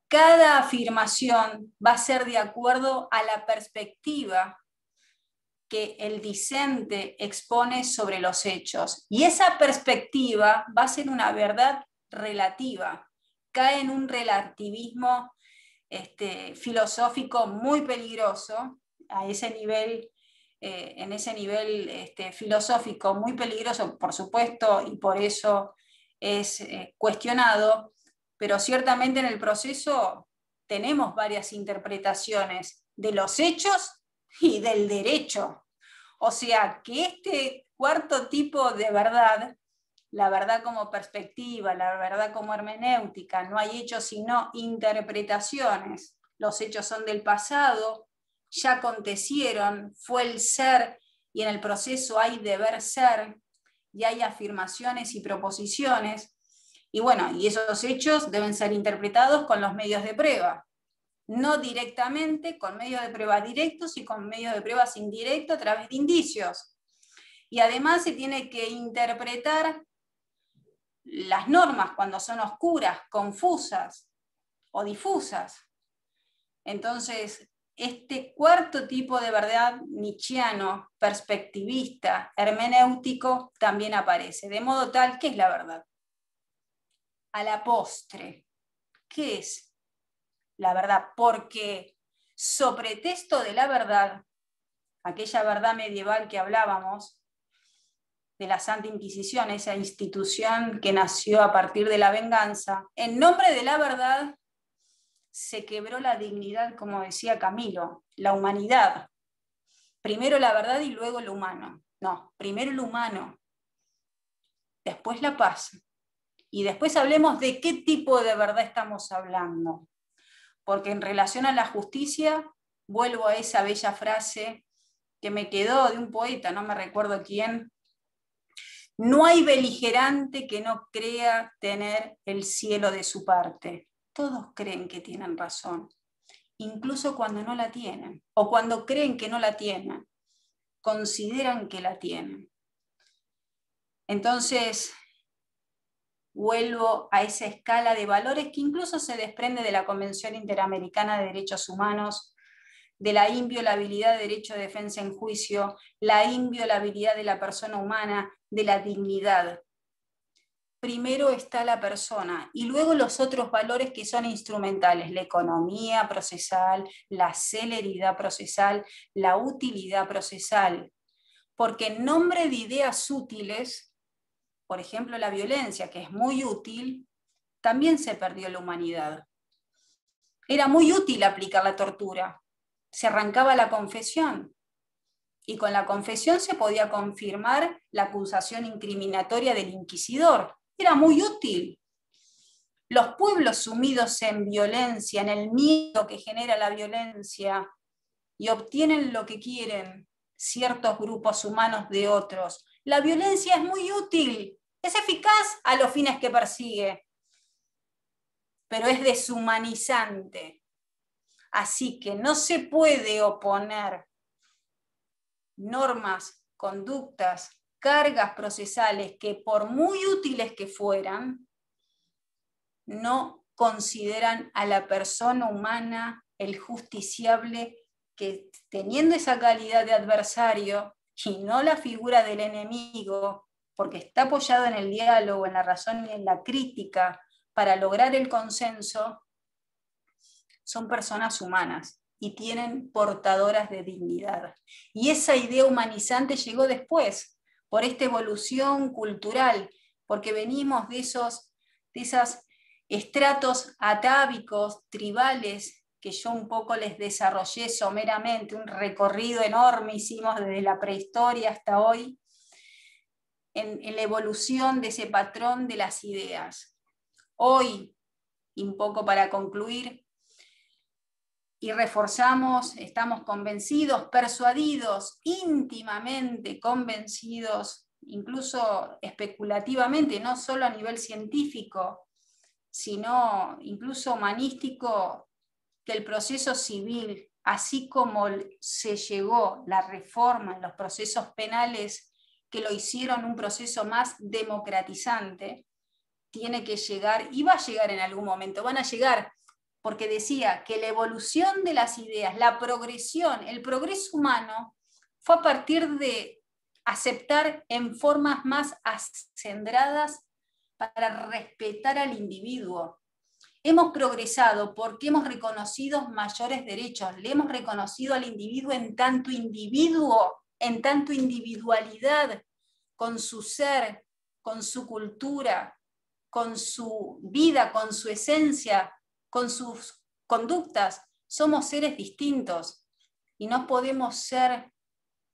cada afirmación va a ser de acuerdo a la perspectiva que el discente expone sobre los hechos. Y esa perspectiva va a ser una verdad relativa, cae en un relativismo filosófico muy peligroso, a ese nivel, en ese nivel filosófico muy peligroso, por supuesto, y por eso es cuestionado, pero ciertamente en el proceso tenemos varias interpretaciones de los hechos y del derecho. O sea que este cuarto tipo de verdad, la verdad como perspectiva, la verdad como hermenéutica, no hay hechos sino interpretaciones. Los hechos son del pasado, ya acontecieron, fue el ser, y en el proceso hay deber ser, y hay afirmaciones y proposiciones. Y bueno, y esos hechos deben ser interpretados con los medios de prueba. No directamente, con medios de prueba directos y con medios de pruebas indirectos a través de indicios. Y además se tiene que interpretar las normas cuando son oscuras, confusas o difusas. Entonces, este cuarto tipo de verdad nietzscheano, perspectivista, hermenéutico, también aparece. De modo tal, ¿qué es la verdad? A la postre, ¿qué es la verdad? Porque sobre texto de la verdad, aquella verdad medieval que hablábamos, de la Santa Inquisición, esa institución que nació a partir de la venganza, en nombre de la verdad se quebró la dignidad, como decía Camilo, la humanidad. Primero la verdad y luego lo humano. No, primero lo humano, después la paz. Y después hablemos de qué tipo de verdad estamos hablando. Porque en relación a la justicia, vuelvo a esa bella frase que me quedó de un poeta, no me recuerdo quién. No hay beligerante que no crea tener el cielo de su parte. Todos creen que tienen razón, incluso cuando no la tienen, o cuando creen que no la tienen, consideran que la tienen. Entonces, vuelvo a esa escala de valores que incluso se desprende de la Convención Interamericana de Derechos Humanos, de la inviolabilidad del derecho de defensa en juicio, la inviolabilidad de la persona humana, de la dignidad. Primero está la persona y luego los otros valores que son instrumentales, la economía procesal, la celeridad procesal, la utilidad procesal. Porque en nombre de ideas útiles, por ejemplo la violencia, que es muy útil, también se perdió la humanidad. Era muy útil aplicar la tortura. Se arrancaba la confesión. Y con la confesión se podía confirmar la acusación incriminatoria del inquisidor. Era muy útil. Los pueblos sumidos en violencia, en el miedo que genera la violencia, y obtienen lo que quieren ciertos grupos humanos de otros. La violencia es muy útil, es eficaz a los fines que persigue. pero es deshumanizante. Así que no se puede oponer normas, conductas, cargas procesales que por muy útiles que fueran, no consideran a la persona humana el justiciable que, teniendo esa calidad de adversario y no la figura del enemigo, porque está apoyado en el diálogo, en la razón y en la crítica para lograr el consenso, son personas humanas y tienen portadoras de dignidad. Y esa idea humanizante llegó después, por esta evolución cultural, porque venimos de esos estratos atávicos, tribales, que yo un poco les desarrollé someramente, un recorrido enorme hicimos desde la prehistoria hasta hoy, en la evolución de ese patrón de las ideas. Hoy, y un poco para concluir, y reforzamos, estamos convencidos, persuadidos, íntimamente convencidos, incluso especulativamente, no solo a nivel científico, sino incluso humanístico, que el proceso civil, así como se llegó la reforma en los procesos penales que lo hicieron un proceso más democratizante, tiene que llegar, y va a llegar en algún momento, van a llegar, porque decía que la evolución de las ideas, la progresión, el progreso humano, fue a partir de aceptar en formas más acendradas para respetar al individuo. Hemos progresado porque hemos reconocido mayores derechos, le hemos reconocido al individuo, en tanto individualidad, con su ser, con su cultura, con su vida, con su esencia, con sus conductas. Somos seres distintos y no podemos ser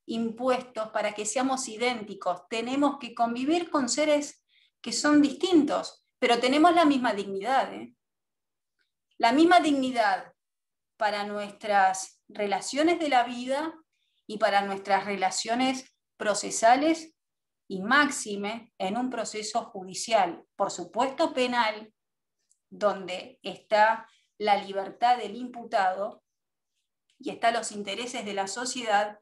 impuestos para que seamos idénticos. Tenemos que convivir con seres que son distintos, pero tenemos la misma dignidad, ¿eh? La misma dignidad para nuestras relaciones de la vida y para nuestras relaciones procesales y máxime en un proceso judicial, por supuesto penal, donde está la libertad del imputado y están los intereses de la sociedad,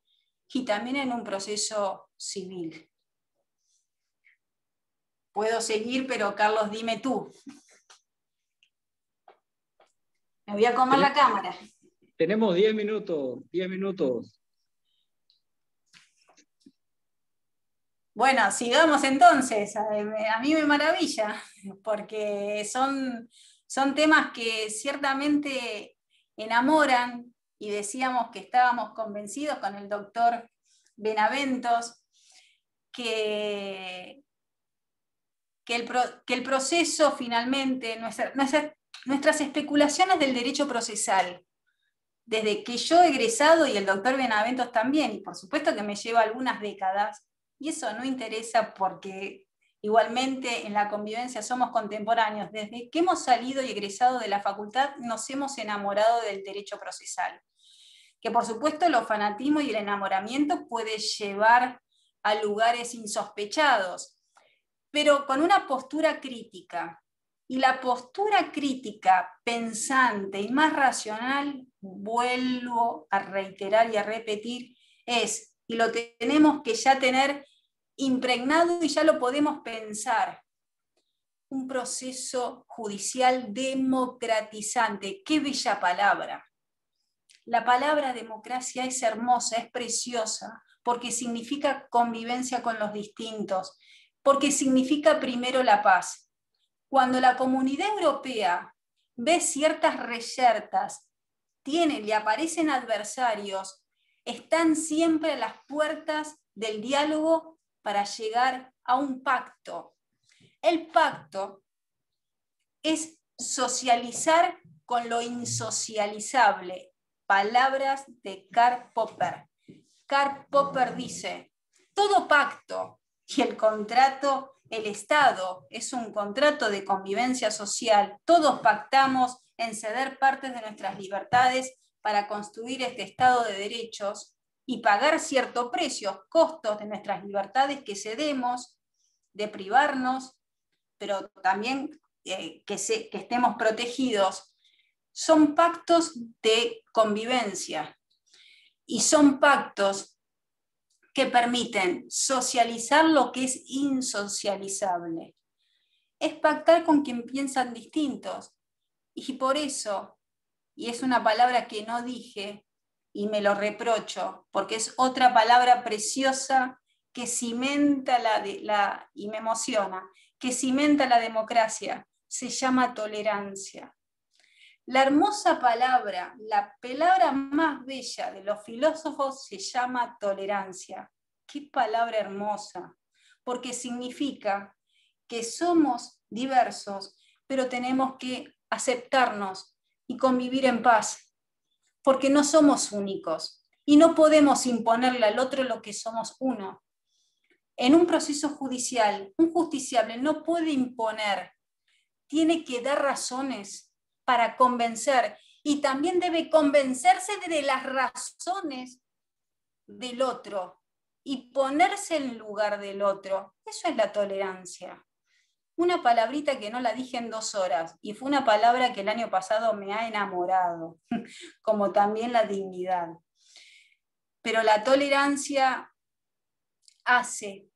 y también en un proceso civil. Puedo seguir, pero Carlos, dime tú. Me voy a comer la cámara. Tenemos 10 minutos, 10 minutos. Bueno, sigamos entonces. A mí me maravilla, porque son temas que ciertamente enamoran, y decíamos que estábamos convencidos con el doctor Benaventos que el proceso finalmente, nuestras especulaciones del derecho procesal, desde que yo he egresado y el doctor Benaventos también, y por supuesto que me lleva algunas décadas, y eso no interesa porque igualmente en la convivencia somos contemporáneos, desde que hemos salido y egresado de la facultad nos hemos enamorado del derecho procesal, que por supuesto el fanatismo y el enamoramiento puede llevar a lugares insospechados, pero con una postura crítica. Y la postura crítica, pensante y más racional, vuelvo a reiterar y a repetir, es, y lo tenemos que ya tener impregnado y ya lo podemos pensar, un proceso judicial democratizante. ¡Qué bella palabra! La palabra democracia es hermosa, es preciosa, porque significa convivencia con los distintos, porque significa primero la paz. Cuando la Comunidad Europea ve ciertas reyertas, le aparecen adversarios, están siempre a las puertas del diálogo para llegar a un pacto. El pacto es socializar con lo insocializable. Palabras de Karl Popper. Karl Popper dice, todo pacto y el contrato, el Estado es un contrato de convivencia social. Todos pactamos en ceder partes de nuestras libertades para construir este Estado de derechos y pagar ciertos precios, costos de nuestras libertades que cedemos, de privarnos, pero también que estemos protegidos, son pactos de convivencia y son pactos que permiten socializar lo que es insocializable. Es pactar con quien piensan distintos. Y por eso, y es una palabra que no dije y me lo reprocho, porque es otra palabra preciosa que cimenta y me emociona, que cimenta la democracia, se llama tolerancia. La hermosa palabra, la palabra más bella de los filósofos se llama tolerancia. Qué palabra hermosa, porque significa que somos diversos, pero tenemos que aceptarnos y convivir en paz, porque no somos únicos y no podemos imponerle al otro lo que somos uno. En un proceso judicial, un justiciable no puede imponer, tiene que dar razones para convencer, y también debe convencerse de las razones del otro y ponerse en lugar del otro. Eso es la tolerancia. Una palabrita que no la dije en 2 horas, y fue una palabra que el año pasado me ha enamorado, como también la dignidad. Pero la tolerancia hace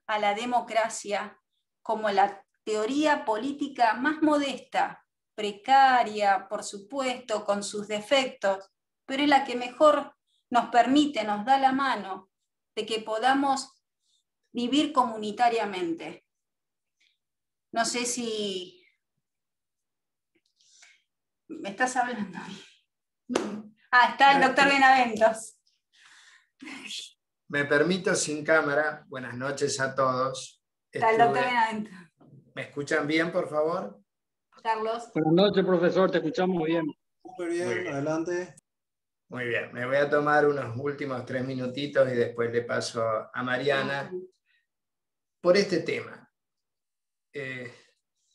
a la democracia como la teoría política más modesta, precaria, por supuesto, con sus defectos, pero es la que mejor nos permite, nos da la mano de que podamos vivir comunitariamente. No sé si me estás hablando. Está el doctor Benaventos. Me permito sin cámara. Buenas noches a todos. Está el doctor Benaventos. ¿Me escuchan bien, por favor? Carlos. Buenas noches, profesor, te escuchamos bien. Muy bien, adelante. Muy bien, me voy a tomar unos últimos 3 minutitos y después le paso a Mariana por este tema.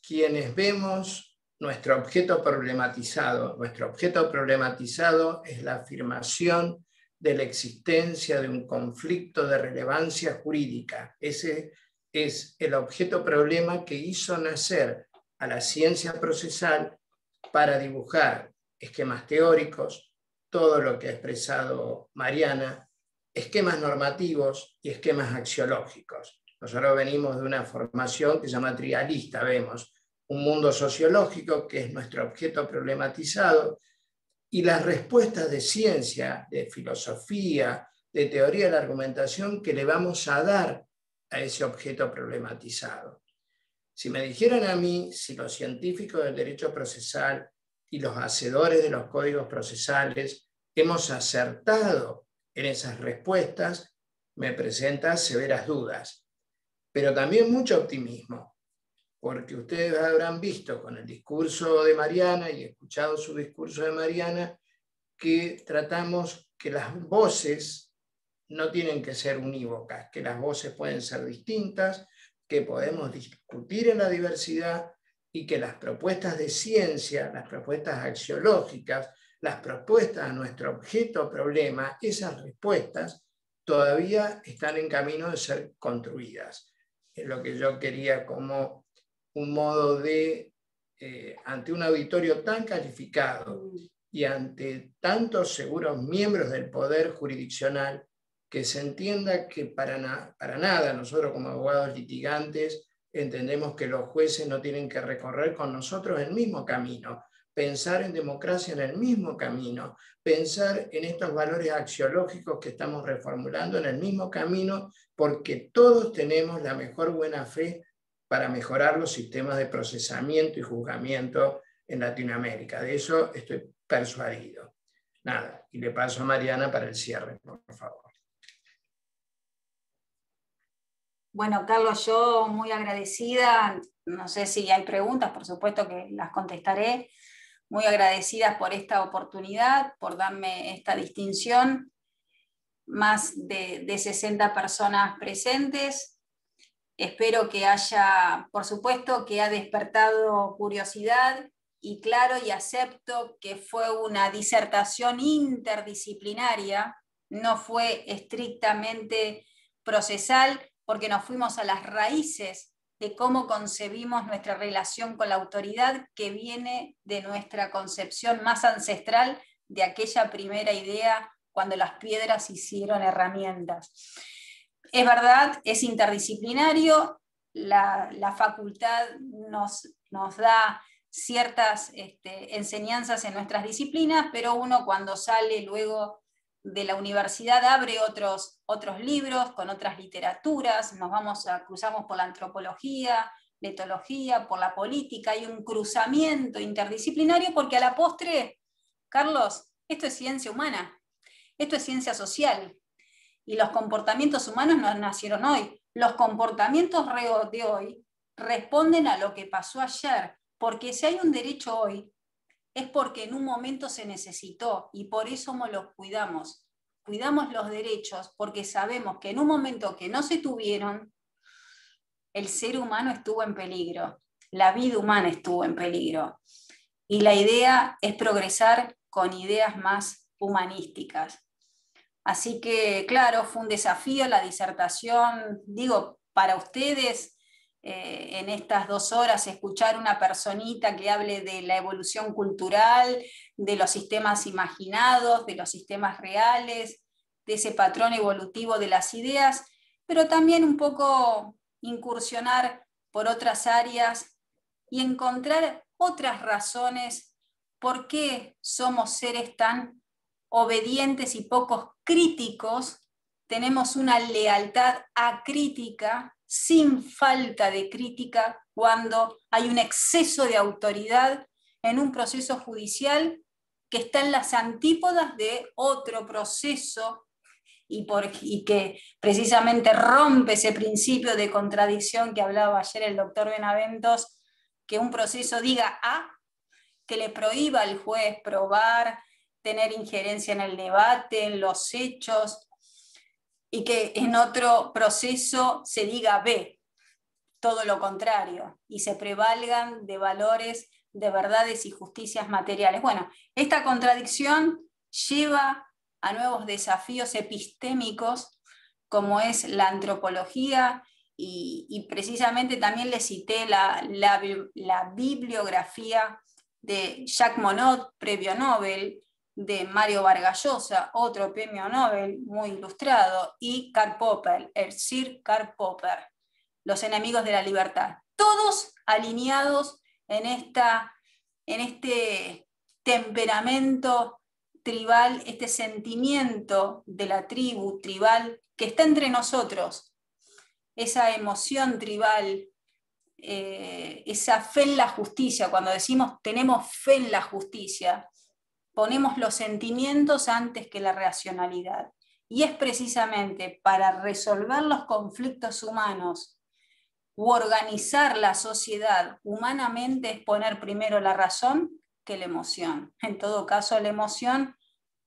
Quienes vemos nuestro objeto problematizado es la afirmación de la existencia de un conflicto de relevancia jurídica. Ese es el objeto problema que hizo nacer a la ciencia procesal para dibujar esquemas teóricos, todo lo que ha expresado Mariana, esquemas normativos y esquemas axiológicos. Nosotros venimos de una formación que se llama trialista, vemos un mundo sociológico que es nuestro objeto problematizado y las respuestas de ciencia, de filosofía, de teoría de la argumentación que le vamos a dar a ese objeto problematizado. Si me dijeran a mí si los científicos del derecho procesal y los hacedores de los códigos procesales hemos acertado en esas respuestas, me presenta severas dudas, pero también mucho optimismo, porque ustedes habrán visto con el discurso de Mariana y escuchado su discurso de Mariana que tratamos que las voces no tienen que ser unívocas, que las voces pueden ser distintas, que podemos discutir en la diversidad y que las propuestas de ciencia, las propuestas axiológicas, las propuestas a nuestro objeto problema, esas respuestas todavía están en camino de ser construidas. Es lo que yo quería como un modo de, ante un auditorio tan calificado y ante tantos seguros miembros del poder jurisdiccional, que se entienda que para nada nosotros como abogados litigantes entendemos que los jueces no tienen que recorrer con nosotros el mismo camino, pensar en democracia en el mismo camino, pensar en estos valores axiológicos que estamos reformulando en el mismo camino, porque todos tenemos la mejor buena fe para mejorar los sistemas de procesamiento y juzgamiento en Latinoamérica. De eso estoy persuadido. Nada, y le paso a Mariana para el cierre, por favor. Bueno, Carlos, yo muy agradecida, no sé si hay preguntas, por supuesto que las contestaré, muy agradecida por esta oportunidad, por darme esta distinción, más de 60 personas presentes. Espero que haya, por supuesto, que ha despertado curiosidad y claro, y acepto que fue una disertación interdisciplinaria, no fue estrictamente procesal, porque nos fuimos a las raíces de cómo concebimos nuestra relación con la autoridad, que viene de nuestra concepción más ancestral de aquella primera idea cuando las piedras hicieron herramientas. Es verdad, es interdisciplinario, la facultad nos da ciertas enseñanzas en nuestras disciplinas, pero uno cuando sale luego de la universidad abre otros libros con otras literaturas, cruzamos por la antropología, la etología, por la política, hay un cruzamiento interdisciplinario porque a la postre, Carlos, esto es ciencia humana, esto es ciencia social, y los comportamientos humanos no nacieron hoy, los comportamientos de hoy responden a lo que pasó ayer, porque si hay un derecho hoy, es porque en un momento se necesitó y por eso los cuidamos. Cuidamos los derechos porque sabemos que en un momento que no se tuvieron, el ser humano estuvo en peligro, la vida humana estuvo en peligro. Y la idea es progresar con ideas más humanísticas. Así que, claro, fue un desafío la disertación, digo, para ustedes, en estas 2 horas escuchar una personita que hable de la evolución cultural, de los sistemas imaginados, de los sistemas reales, de ese patrón evolutivo de las ideas, pero también un poco incursionar por otras áreas y encontrar otras razones por qué somos seres tan obedientes y pocos críticos, tenemos una lealtad acrítica, sin falta de crítica, cuando hay un exceso de autoridad en un proceso judicial que está en las antípodas de otro proceso y que precisamente rompe ese principio de contradicción que hablaba ayer el doctor Benaventos, que un proceso diga A, que le prohíba al juez probar, tener injerencia en el debate, en los hechos, y que en otro proceso se diga B, todo lo contrario, y se prevalgan de valores, de verdades y justicias materiales. Bueno, esta contradicción lleva a nuevos desafíos epistémicos, como es la antropología, y precisamente también le cité la bibliografía de Jacques Monod, premio Nobel, de Mario Vargas Llosa, otro premio Nobel muy ilustrado, y Karl Popper, el Sir Karl Popper, Los enemigos de la libertad. Todos alineados en este temperamento tribal, este sentimiento de la tribu tribal que está entre nosotros, esa emoción tribal, esa fe en la justicia. Cuando decimos tenemos fe en la justicia, ponemos los sentimientos antes que la racionalidad. Y es precisamente para resolver los conflictos humanos u organizar la sociedad humanamente, es poner primero la razón que la emoción. En todo caso, la emoción,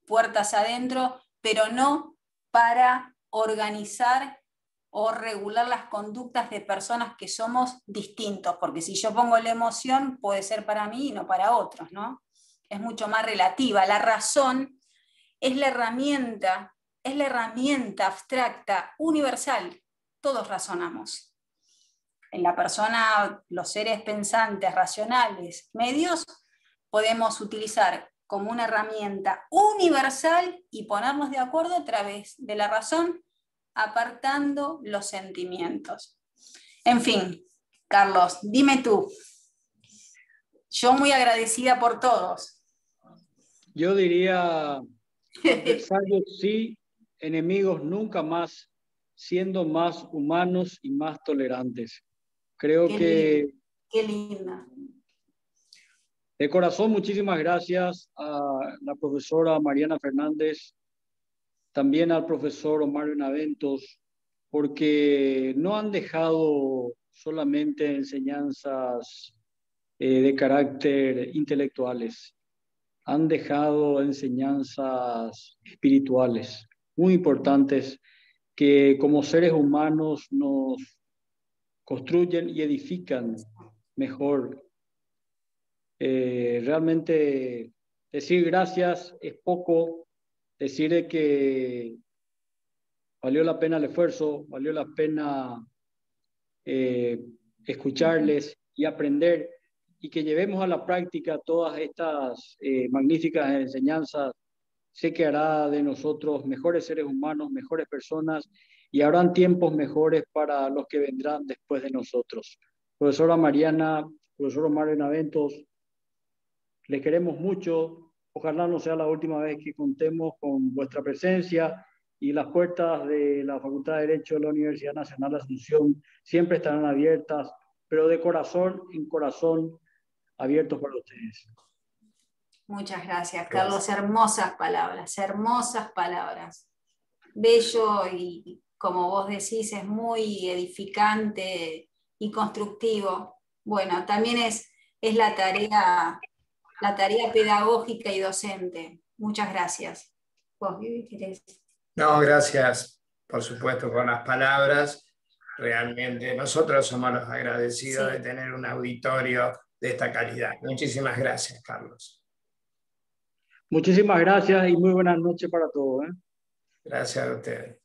puertas adentro, pero no para organizar o regular las conductas de personas que somos distintos, porque si yo pongo la emoción puede ser para mí y no para otros, ¿no? Es mucho más relativa. La razón es la herramienta abstracta, universal. Todos razonamos. En la persona, los seres pensantes, racionales, medios, podemos utilizar como una herramienta universal y ponernos de acuerdo a través de la razón, apartando los sentimientos. En fin, Carlos, dime tú. Yo muy agradecida por todos. Yo diría, adversarios sí, enemigos nunca más, siendo más humanos y más tolerantes. Creo que... Qué linda. De corazón, muchísimas gracias a la profesora Mariana Fernández, también al profesor Omar Benaventos, porque no han dejado solamente enseñanzas de carácter intelectuales, han dejado enseñanzas espirituales muy importantes que como seres humanos nos construyen y edifican mejor. Realmente decir gracias es poco, decir que valió la pena el esfuerzo, valió la pena escucharles y aprender, y que llevemos a la práctica todas estas magníficas enseñanzas. Sé que hará de nosotros mejores seres humanos, mejores personas, y habrán tiempos mejores para los que vendrán después de nosotros. Profesora Mariana, profesor Omar Benaventos, les queremos mucho. Ojalá no sea la última vez que contemos con vuestra presencia, y las puertas de la Facultad de Derecho de la Universidad Nacional de Asunción siempre estarán abiertas, pero de corazón en corazón, abiertos para ustedes. Muchas gracias, Carlos. Hermosas palabras. Bello y, como vos decís, es muy edificante y constructivo. Bueno, también es la tarea pedagógica y docente. Muchas gracias. ¿Vos, Vivi, querés? No, gracias, por supuesto, con las palabras. Realmente nosotros somos los agradecidos de tener un auditorio de esta calidad. Muchísimas gracias, Carlos. Muchísimas gracias y muy buenas noches para todos. Gracias a ustedes.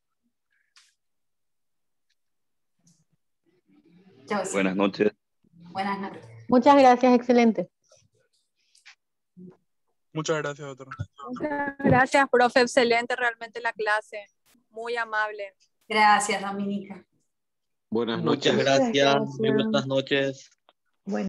Chao. Buenas noches. Buenas noches. Muchas gracias, excelente. Muchas gracias, doctor. Muchas gracias, profe. Excelente realmente la clase. Muy amable. Gracias, Dominica. Buenas noches. Muchas gracias. Muy buenas noches.